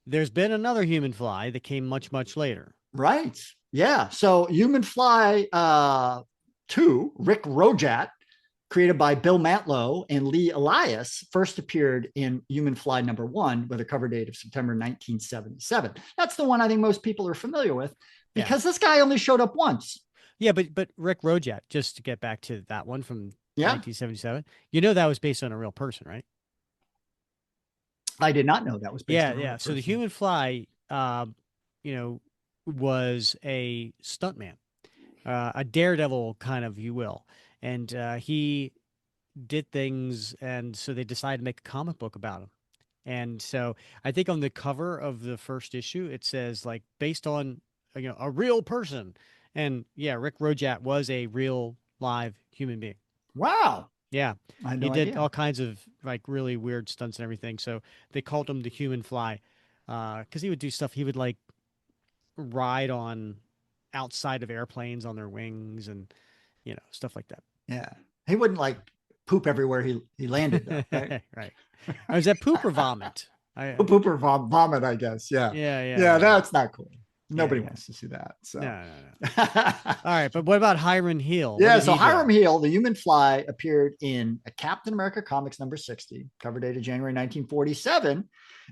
there's been another Human Fly that came much, much later. Right. Yeah. So Human Fly 2, Rick Rojat, created by Bill Mantlo and Lee Elias, first appeared in Human Fly number 1 with a cover date of September 1977. That's the one I think most people are familiar with because this guy only showed up once. Yeah, but Rick Rojat, just to get back to that one from 1977, that was based on a real person, right? I did not know that was based on a real person. So the Human Fly, was a stuntman, a daredevil kind of, you will. And he did things, and so they decided to make a comic book about him. And so I think on the cover of the first issue, it says like based on a real person. And yeah, Rick Rojat was a real live human being. Wow. Yeah. I had no he did idea. all kinds of like really weird stunts and everything. So they called him the Human Fly because he would do stuff. He would like ride on outside of airplanes on their wings and stuff like that. Yeah. He wouldn't like poop everywhere he landed though, right? Right. Or is that poop or vomit? Poop or vomit, I guess. Yeah. Yeah. That's not cool. Nobody wants to see that. So. No. All right, but what about Hiram Heel? Yeah, so Hiram Heel, the Human Fly, appeared in a Captain America Comics number 60, cover dated January 1947,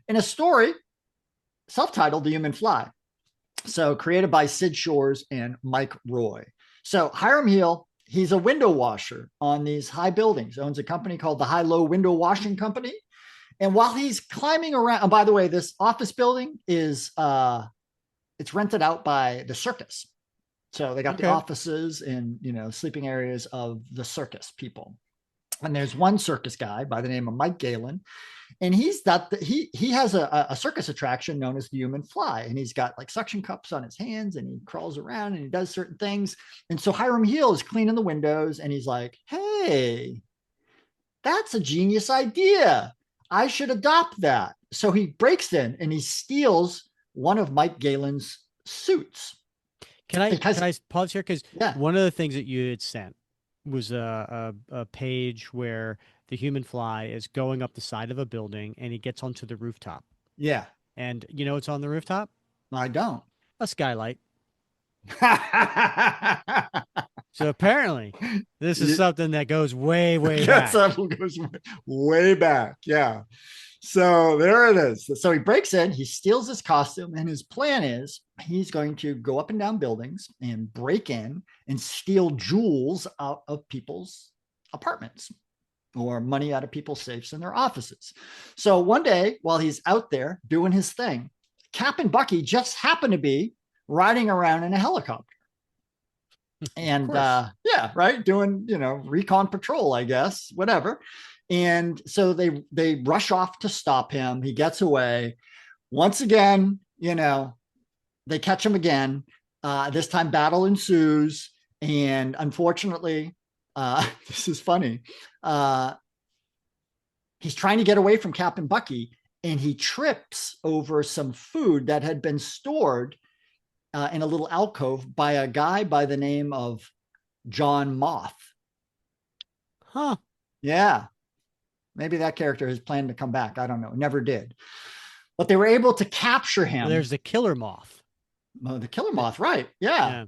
in a story self-titled The Human Fly. So created by Sid Shores and Mike Roy. So Hiram Heel, he's a window washer on these high buildings, owns a company called the High Low Window Washing Company. And while he's climbing around, and by the way, this office building is it's rented out by the circus. So they got the offices and, you know, sleeping areas of the circus people. And there's one circus guy by the name of Mike Galen. And he has a circus attraction known as the human fly. And he's got like suction cups on his hands and he crawls around and he does certain things. And so Hiram Heel is cleaning the windows and he's like, hey, that's a genius idea. I should adopt that. So he breaks in and he steals one of Mike Galen's suits. Can I pause here? Because yeah. one of the things that you had sent was a page where the human fly is going up the side of a building and he gets onto the rooftop. Yeah. And you know what's on the rooftop? I don't. A skylight. So apparently this is something that goes way, way back. Goes way back. Yeah. So there it is. So he breaks in, he steals his costume, and his plan is he's going to go up and down buildings and break in and steal jewels out of people's apartments or money out of people's safes in their offices. So one day while he's out there doing his thing, Cap and Bucky just happen to be riding around in a helicopter. And yeah, right, doing, you know, recon patrol, I guess, whatever. And so they rush off to stop him. He gets away. Once again, you know, they catch him again. This time battle ensues. And unfortunately, this is funny. He's trying to get away from Cap and Bucky, and he trips over some food that had been stored in a little alcove by a guy by the name of John Moth. Huh. Yeah. Maybe that character has planned to come back. I don't know. Never did. But they were able to capture him. Well, there's the killer moth. Oh, the killer moth, right. Yeah.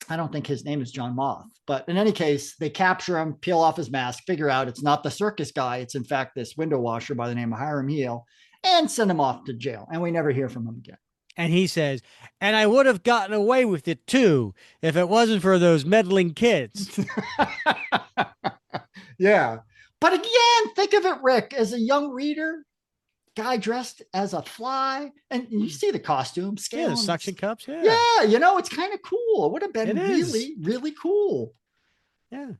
I don't think his name is John Moth. But in any case, they capture him, peel off his mask, figure out it's not the circus guy. It's in fact this window washer by the name of Hiram Heel, and send him off to jail. And we never hear from him again. And he says, and I would have gotten away with it too if it wasn't for those meddling kids. Yeah. But again, think of it, Rick, as a young reader, guy dressed as a fly, and you see the costume, scale. Yeah, the suction cups. Yeah. Yeah, you know, it's kind of cool. It would have been It really, is. really cool. Yeah.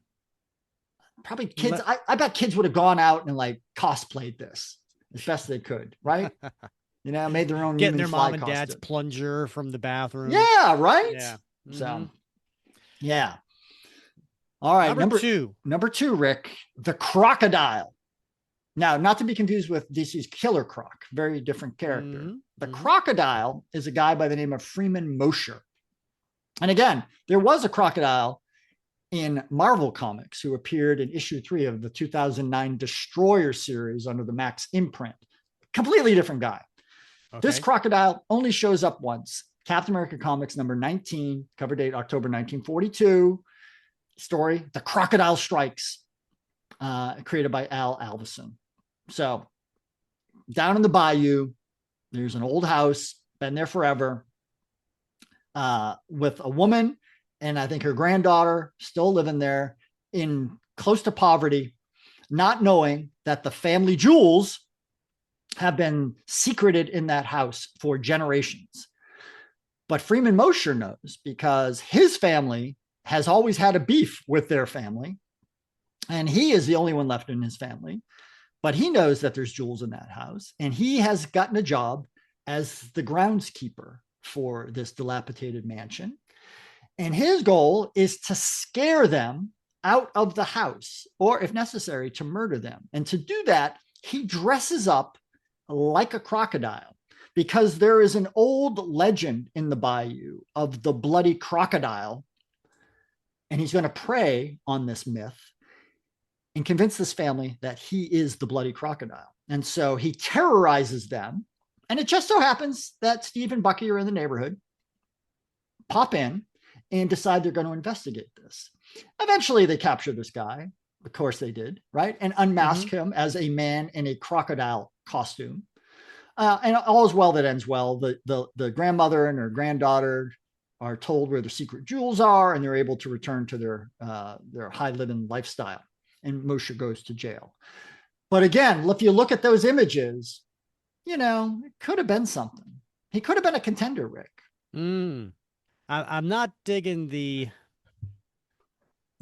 Probably kids. I bet kids would have gone out and like cosplayed this as best they could, right? You know, made their own getting their mom and costume. dad's plunger from the bathroom. Yeah, right. Yeah. So, yeah. All right, Number two, Rick, the crocodile. Now, not to be confused with DC's Killer Croc, very different character. The crocodile is a guy by the name of Freeman Mosher. And again, there was a crocodile in Marvel Comics who appeared in issue 3 of the 2009 Destroyer series under the Max imprint. Completely different guy. Okay. This crocodile only shows up once. Captain America Comics number 19, cover date October 1942. Story, The Crocodile Strikes, created by Al Alvison. So down in the bayou, there's an old house, been there forever, with a woman and I think her granddaughter still living there in close to poverty, not knowing that the family jewels have been secreted in that house for generations. But Freeman Mosher knows because his family has always had a beef with their family, and he is the only one left in his family. But he knows that there's jewels in that house, and he has gotten a job as the groundskeeper for this dilapidated mansion. And his goal is to scare them out of the house, or if necessary, to murder them. And to do that, he dresses up like a crocodile, because there is an old legend in the bayou of the bloody crocodile. And he's going to prey on this myth and convince this family that he is the bloody crocodile. And so he terrorizes them. And it just so happens that Steve and Bucky are in the neighborhood, pop in, and decide they're going to investigate this. Eventually, they capture this guy. Of course they did, right? And unmask him as a man in a crocodile costume. And all is well that ends well. The grandmother and her granddaughter are told where the secret jewels are, and they're able to return to their high living lifestyle. And Moshe goes to jail. But again, if you look at those images, it could have been something. He could have been a contender, Rick. I'm not digging the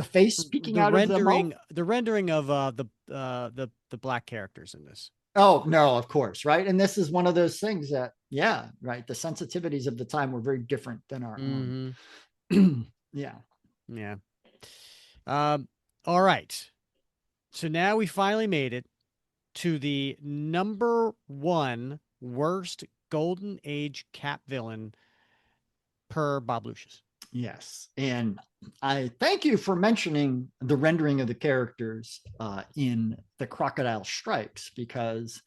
face peeking out rendering, of the rendering of the black characters in this. Oh, no, of course. Right. And this is one of those things that, yeah, right. The sensitivities of the time were very different than our own. Yeah. Yeah. All right. So now we finally made it to the number one worst Golden Age Cap villain per Bob Lucius. Yes. And I thank you for mentioning the rendering of the characters in The Crocodile Strikes, because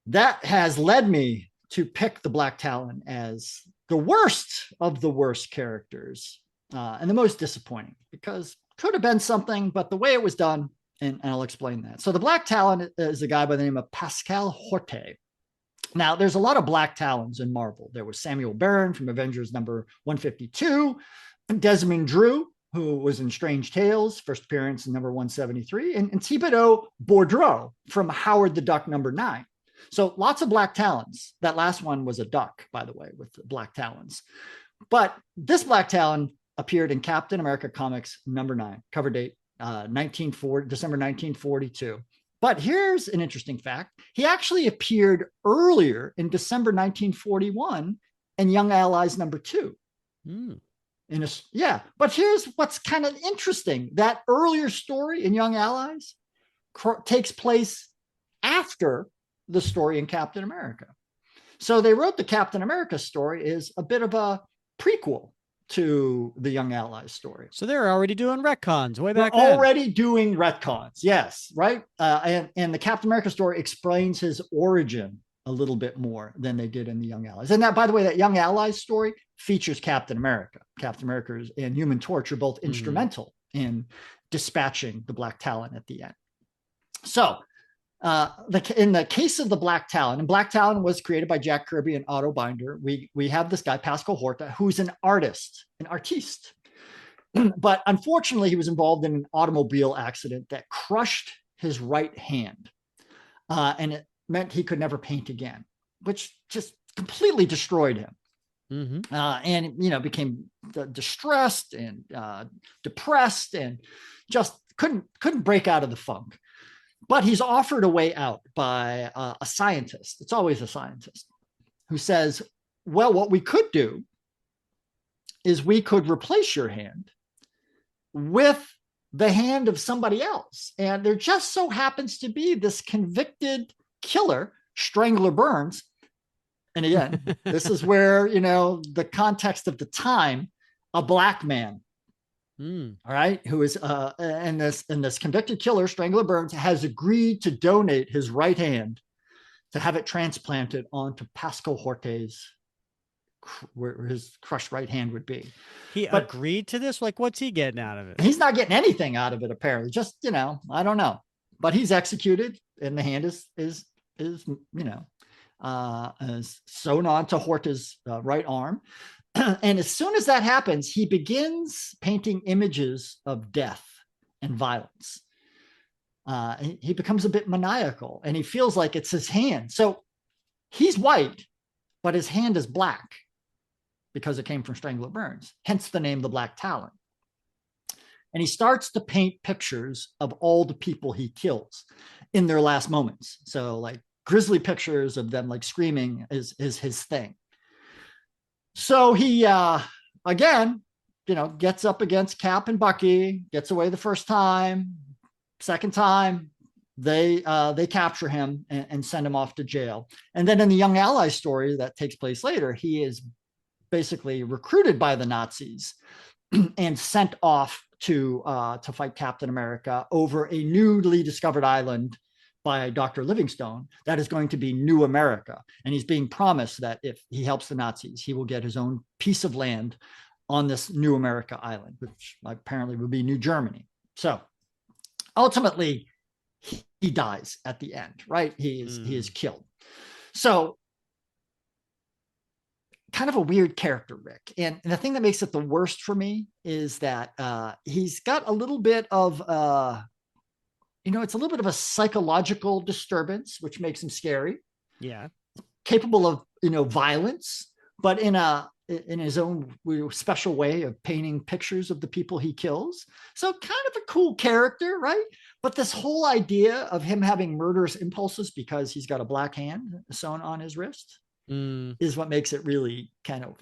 that has led me to pick the Black Talon as the worst of the worst characters and the most disappointing, because could have been something, but the way it was done, and I'll explain that. So the Black Talon is a guy by the name of Pascal Horte. Now, there's a lot of Black Talons in Marvel. There was Samuel Baron from Avengers number 152, Desmond Drew, who was in Strange Tales, first appearance in number 173, and Thibodeau Bourdreau from Howard the Duck number 9. So lots of Black Talons. That last one was a duck, by the way, with Black Talons. But this Black Talon appeared in Captain America Comics number 9, cover date December 1942. But here's an interesting fact. He actually appeared earlier in December 1941 in Young Allies number 2. But here's what's kind of interesting. That earlier story in Young Allies takes place after the story in Captain America. So they wrote the Captain America story is a bit of a prequel to the Young Allies story. So they're already doing retcons way back then. They're already doing retcons, yes, right? And the Captain America story explains his origin a little bit more than they did in the Young Allies. And that, by the way, that Young Allies story features Captain America. Captain America and Human Torch are both instrumental in dispatching the Black Talon at the end. So in the case of the Black Talon, and Black Talon was created by Jack Kirby and Otto Binder, we have this guy, Pascal Horta, who's an artiste. But unfortunately, he was involved in an automobile accident that crushed his right hand. And it meant he could never paint again, which just completely destroyed him. And, became distressed and depressed and just couldn't break out of the funk. But he's offered a way out by a scientist. It's always a scientist who says, well, what we could do is we could replace your hand with the hand of somebody else. And there just so happens to be this convicted killer, Strangler Burns. And again, this is where, the context of the time, a Black man. All right, who is and this convicted killer, Strangler Burns, has agreed to donate his right hand to have it transplanted onto Pascal Horte's, where his crushed right hand would be. He agreed to this? Like, what's he getting out of it? He's not getting anything out of it, apparently. Just, I don't know. But he's executed, and the hand is sewn on to Horta's right arm. And as soon as that happens, he begins painting images of death and violence. He becomes a bit maniacal, and he feels like it's his hand. So he's white, but his hand is black because it came from Strangler Burns, hence the name the Black Talon. And he starts to paint pictures of all the people he kills in their last moments. So like grisly pictures of them like screaming is his thing. So he, again, gets up against Cap and Bucky, gets away the first time. Second time, they capture him and send him off to jail. And then in the Young Allies story that takes place later, he is basically recruited by the Nazis and sent off to fight Captain America over a newly discovered island by Dr. Livingstone that is going to be New America. And he's being promised that if he helps the Nazis, he will get his own piece of land on this New America island, which apparently would be New Germany. So ultimately, he dies at the end, right? He is killed. So kind of a weird character, Rick. And the thing that makes it the worst for me is that he's got a little bit of, it's a little bit of a psychological disturbance, which makes him scary. Yeah. Capable of, violence, but in his own special way of painting pictures of the people he kills. So kind of a cool character, right? But this whole idea of him having murderous impulses because he's got a black hand sewn on his wrist is what makes it really kind of,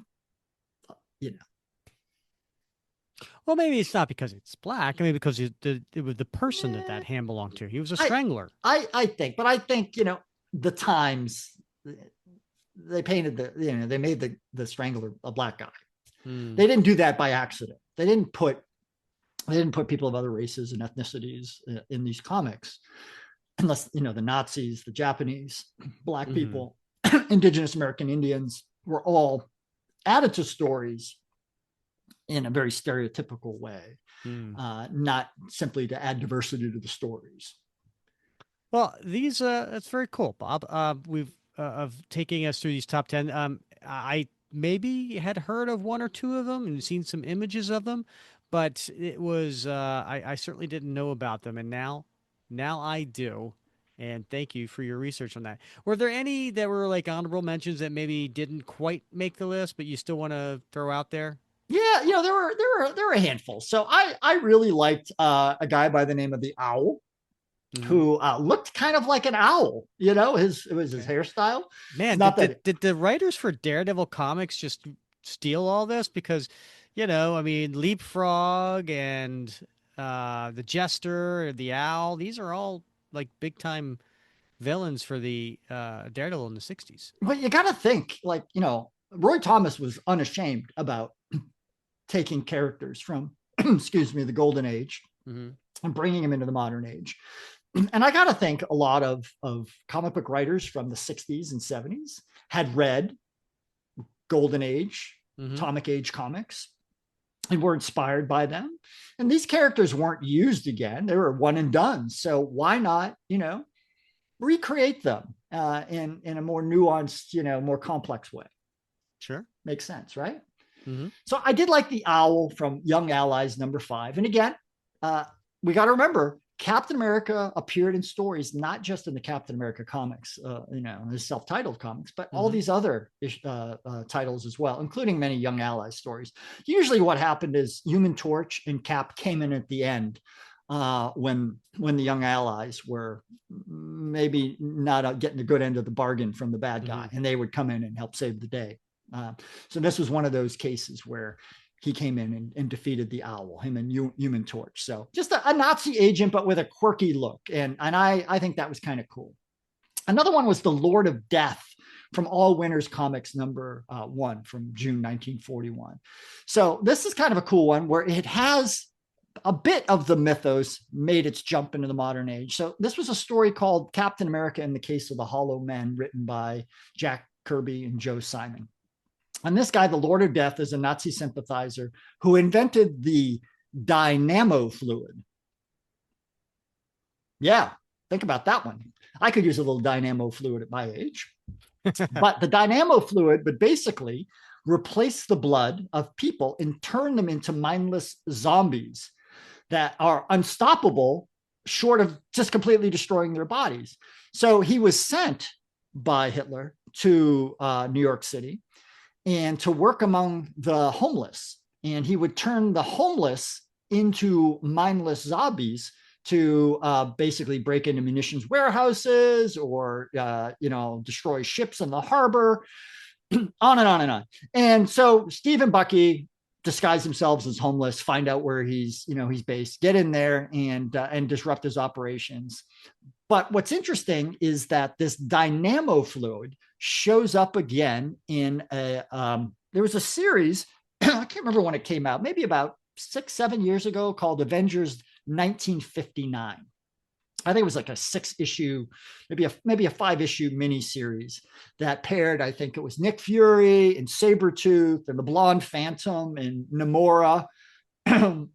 Well, maybe it's not because it's black. I mean, because it was the person that hand belonged to. He was a strangler. I think, but I think, the times they painted they made the strangler a black guy. They didn't do that by accident. They didn't put people of other races and ethnicities in these comics, unless, the Nazis, the Japanese, black people, indigenous American Indians were all added to stories in a very stereotypical way, not simply to add diversity to the stories. Well, that's very cool, Bob. We've of taking us through these top 10. I maybe had heard of one or two of them and seen some images of them, but it was I certainly didn't know about them, and now I do. And thank you for your research on that. Were there any that were like honorable mentions that maybe didn't quite make the list, but you still want to throw out there? Yeah, there were a handful. So I really liked a guy by the name of the Owl, who looked kind of like an owl. It was his hairstyle. Man, did the writers for Daredevil comics just steal all this? Because, I mean, Leapfrog and the Jester, the Owl, these are all like big time villains for the Daredevil in the 60s. But you got to think, like, Roy Thomas was unashamed about taking characters from, excuse me, the Golden Age and bringing them into the modern age. And I got to think a lot of comic book writers from the 60s and 70s had read Golden Age, Atomic Age comics, and were inspired by them. And these characters weren't used again. They were one and done. So why not, recreate them in a more nuanced, more complex way? Sure. Makes sense, right? So I did like the Owl from Young Allies #5. And again, we got to remember, Captain America appeared in stories, not just in the Captain America comics, his self-titled comics, but all these other titles as well, including many Young Allies stories. Usually what happened is Human Torch and Cap came in at the end when the Young Allies were maybe not getting the good end of the bargain from the bad guy, and they would come in and help save the day. So this was one of those cases where he came in and defeated the Owl, him and Human Torch. So just a Nazi agent, but with a quirky look. And I think that was kind of cool. Another one was the Lord of Death from All Winners Comics #1 from June 1941. So this is kind of a cool one where it has a bit of the mythos made its jump into the modern age. So this was a story called Captain America in the Case of the Hollow Men, written by Jack Kirby and Joe Simon. And this guy, the Lord of Death, is a Nazi sympathizer who invented the dynamo fluid. Yeah, think about that one. I could use a little dynamo fluid at my age. But the dynamo fluid would basically replace the blood of people and turn them into mindless zombies that are unstoppable, short of just completely destroying their bodies. So he was sent by Hitler to New York City and to work among the homeless. And he would turn the homeless into mindless zombies to basically break into munitions warehouses or, destroy ships in the harbor, on and on and on. And so Steve and Bucky disguise themselves as homeless, find out where he's based, get in there and disrupt his operations. But what's interesting is that this dynamo fluid shows up again in there was a series, I can't remember when it came out, maybe about 6-7 years ago, called Avengers 1959. I think it was like a 6-issue, maybe a 5-issue miniseries that paired, I think it was Nick Fury and Sabretooth and the Blonde Phantom and Namora and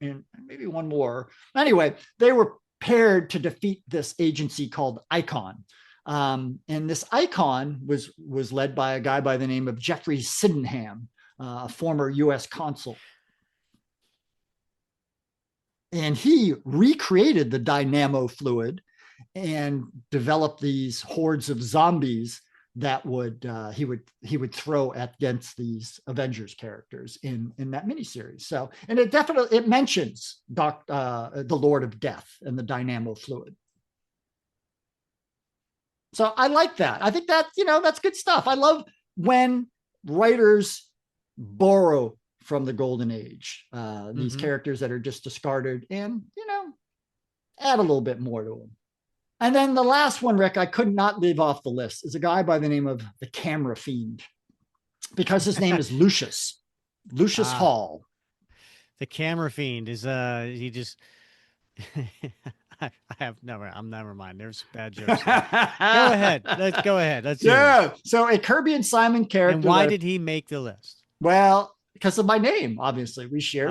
maybe one more. Anyway, they were paired to defeat this agency called Icon. And this icon was led by a guy by the name of Jeffrey Sydenham, a former U.S. consul. And he recreated the dynamo fluid and developed these hordes of zombies that he would throw against these Avengers characters in that miniseries. So, and it mentions the Lord of Death and the dynamo fluid. So I like that. I think that, that's good stuff. I love when writers borrow from the golden age, these characters that are just discarded, and, add a little bit more to them. And then the last one, Rick, I could not leave off the list, is a guy by the name of the Camera Fiend, because his name is Lucius Hall. The Camera Fiend is he just I'm never mind. There's bad jokes. Go ahead. Let's hear it. So a Kirby and Simon character. And why did he make the list? Well, because of my name, obviously. We share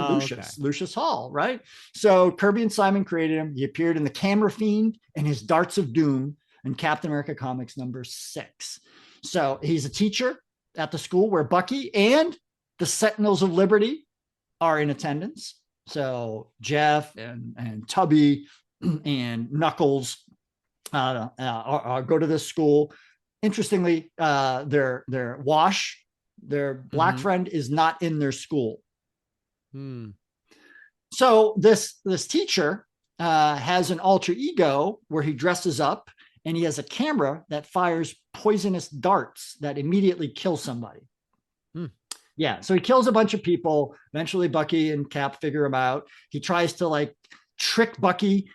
Lucius Hall, right? So Kirby and Simon created him. He appeared in The Camera Fiend and his Darts of Doom in Captain America Comics #6. So he's a teacher at the school where Bucky and the Sentinels of Liberty are in attendance. So Jeff and Tubby and Knuckles go to this school. Interestingly, their Wash, their black friend, is not in their school. So this teacher has an alter ego where he dresses up and he has a camera that fires poisonous darts that immediately kill somebody. Yeah, so he kills a bunch of people. Eventually Bucky and Cap figure him out. He tries to trick Bucky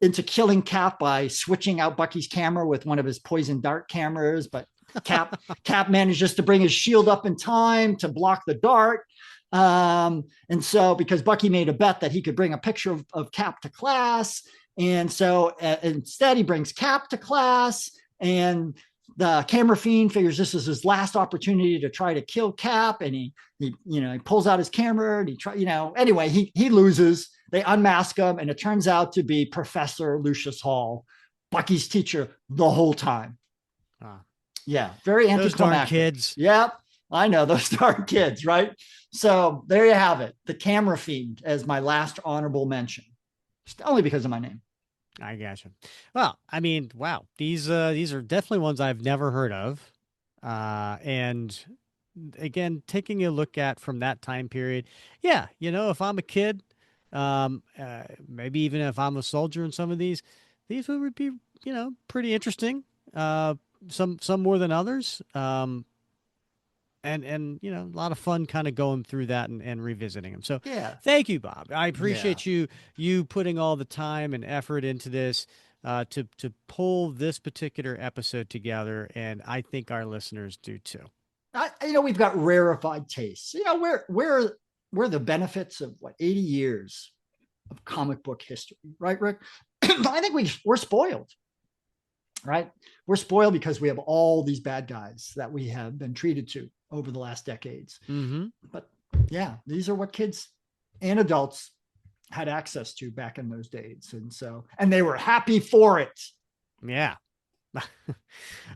into killing Cap by switching out Bucky's camera with one of his poison dart cameras, but Cap manages to bring his shield up in time to block the dart. And so, because Bucky made a bet that he could bring a picture of Cap to class, and so instead he brings Cap to class, and the Camera Fiend figures this is his last opportunity to try to kill Cap, and he pulls out his camera and anyway, he loses. They unmask him, and it turns out to be Professor Lucius Hall, Bucky's teacher the whole time. Yeah, very anticlimactic. Those darn kids. Yep, I know, those darn kids, right? So there you have it. The Camera Fiend as my last honorable mention, only because of my name. I gotcha. Well, I mean, wow, these are definitely ones I've never heard of, and again, taking a look at from that time period. Yeah, if I'm a kid, maybe even if I'm a soldier in some of these would be pretty interesting. Some more than others. And a lot of fun kind of going through that and revisiting them. So yeah, thank you, Bob. I appreciate you putting all the time and effort into this to pull this particular episode together, and I think our listeners do too. We've got rarefied tastes. We're the benefits of 80 years of comic book history, right, Rick? I think we're spoiled. Right? We're spoiled because we have all these bad guys that we have been treated to over the last decades. But yeah, these are what kids and adults had access to back in those days. And they were happy for it. Yeah.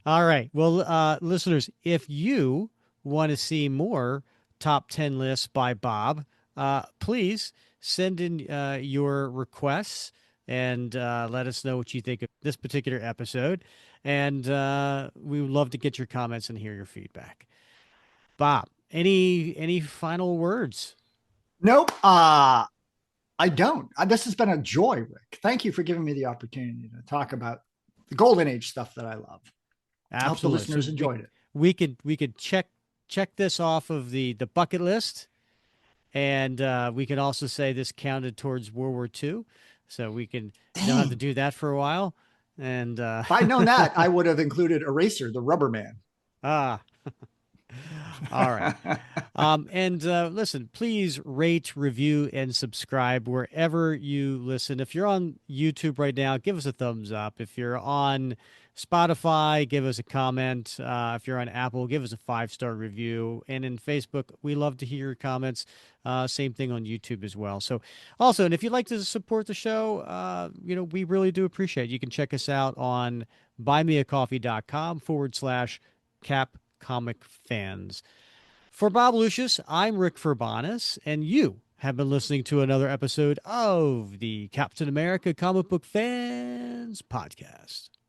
All right. Well, listeners, if you want to see more top 10 lists by Bob, please send in your requests and let us know what you think of this particular episode. And we would love to get your comments and hear your feedback. Bob, any final words? Nope. I don't. This has been a joy, Rick. Thank you for giving me the opportunity to talk about the Golden Age stuff that I love. Absolutely. I hope the listeners enjoyed it. We could check this off of the bucket list, and we can also say this counted towards World War II. So we don't have to do that for a while. And if I'd known that, I would have included Eraser, the Rubber Man. All right. Listen, please rate, review, and subscribe wherever you listen. If you're on YouTube right now, give us a thumbs up. If you're on Spotify, give us a comment. If you're on Apple, give us a 5-star review. And in Facebook, we love to hear your comments. Same thing on YouTube as well. So also, and if you'd like to support the show, we really do appreciate it. You can check us out on buymeacoffee.com/Cap Comic Fans. For Bob Lucius, I'm Rick Furbanis, and you have been listening to another episode of the Captain America Comic Book Fans Podcast.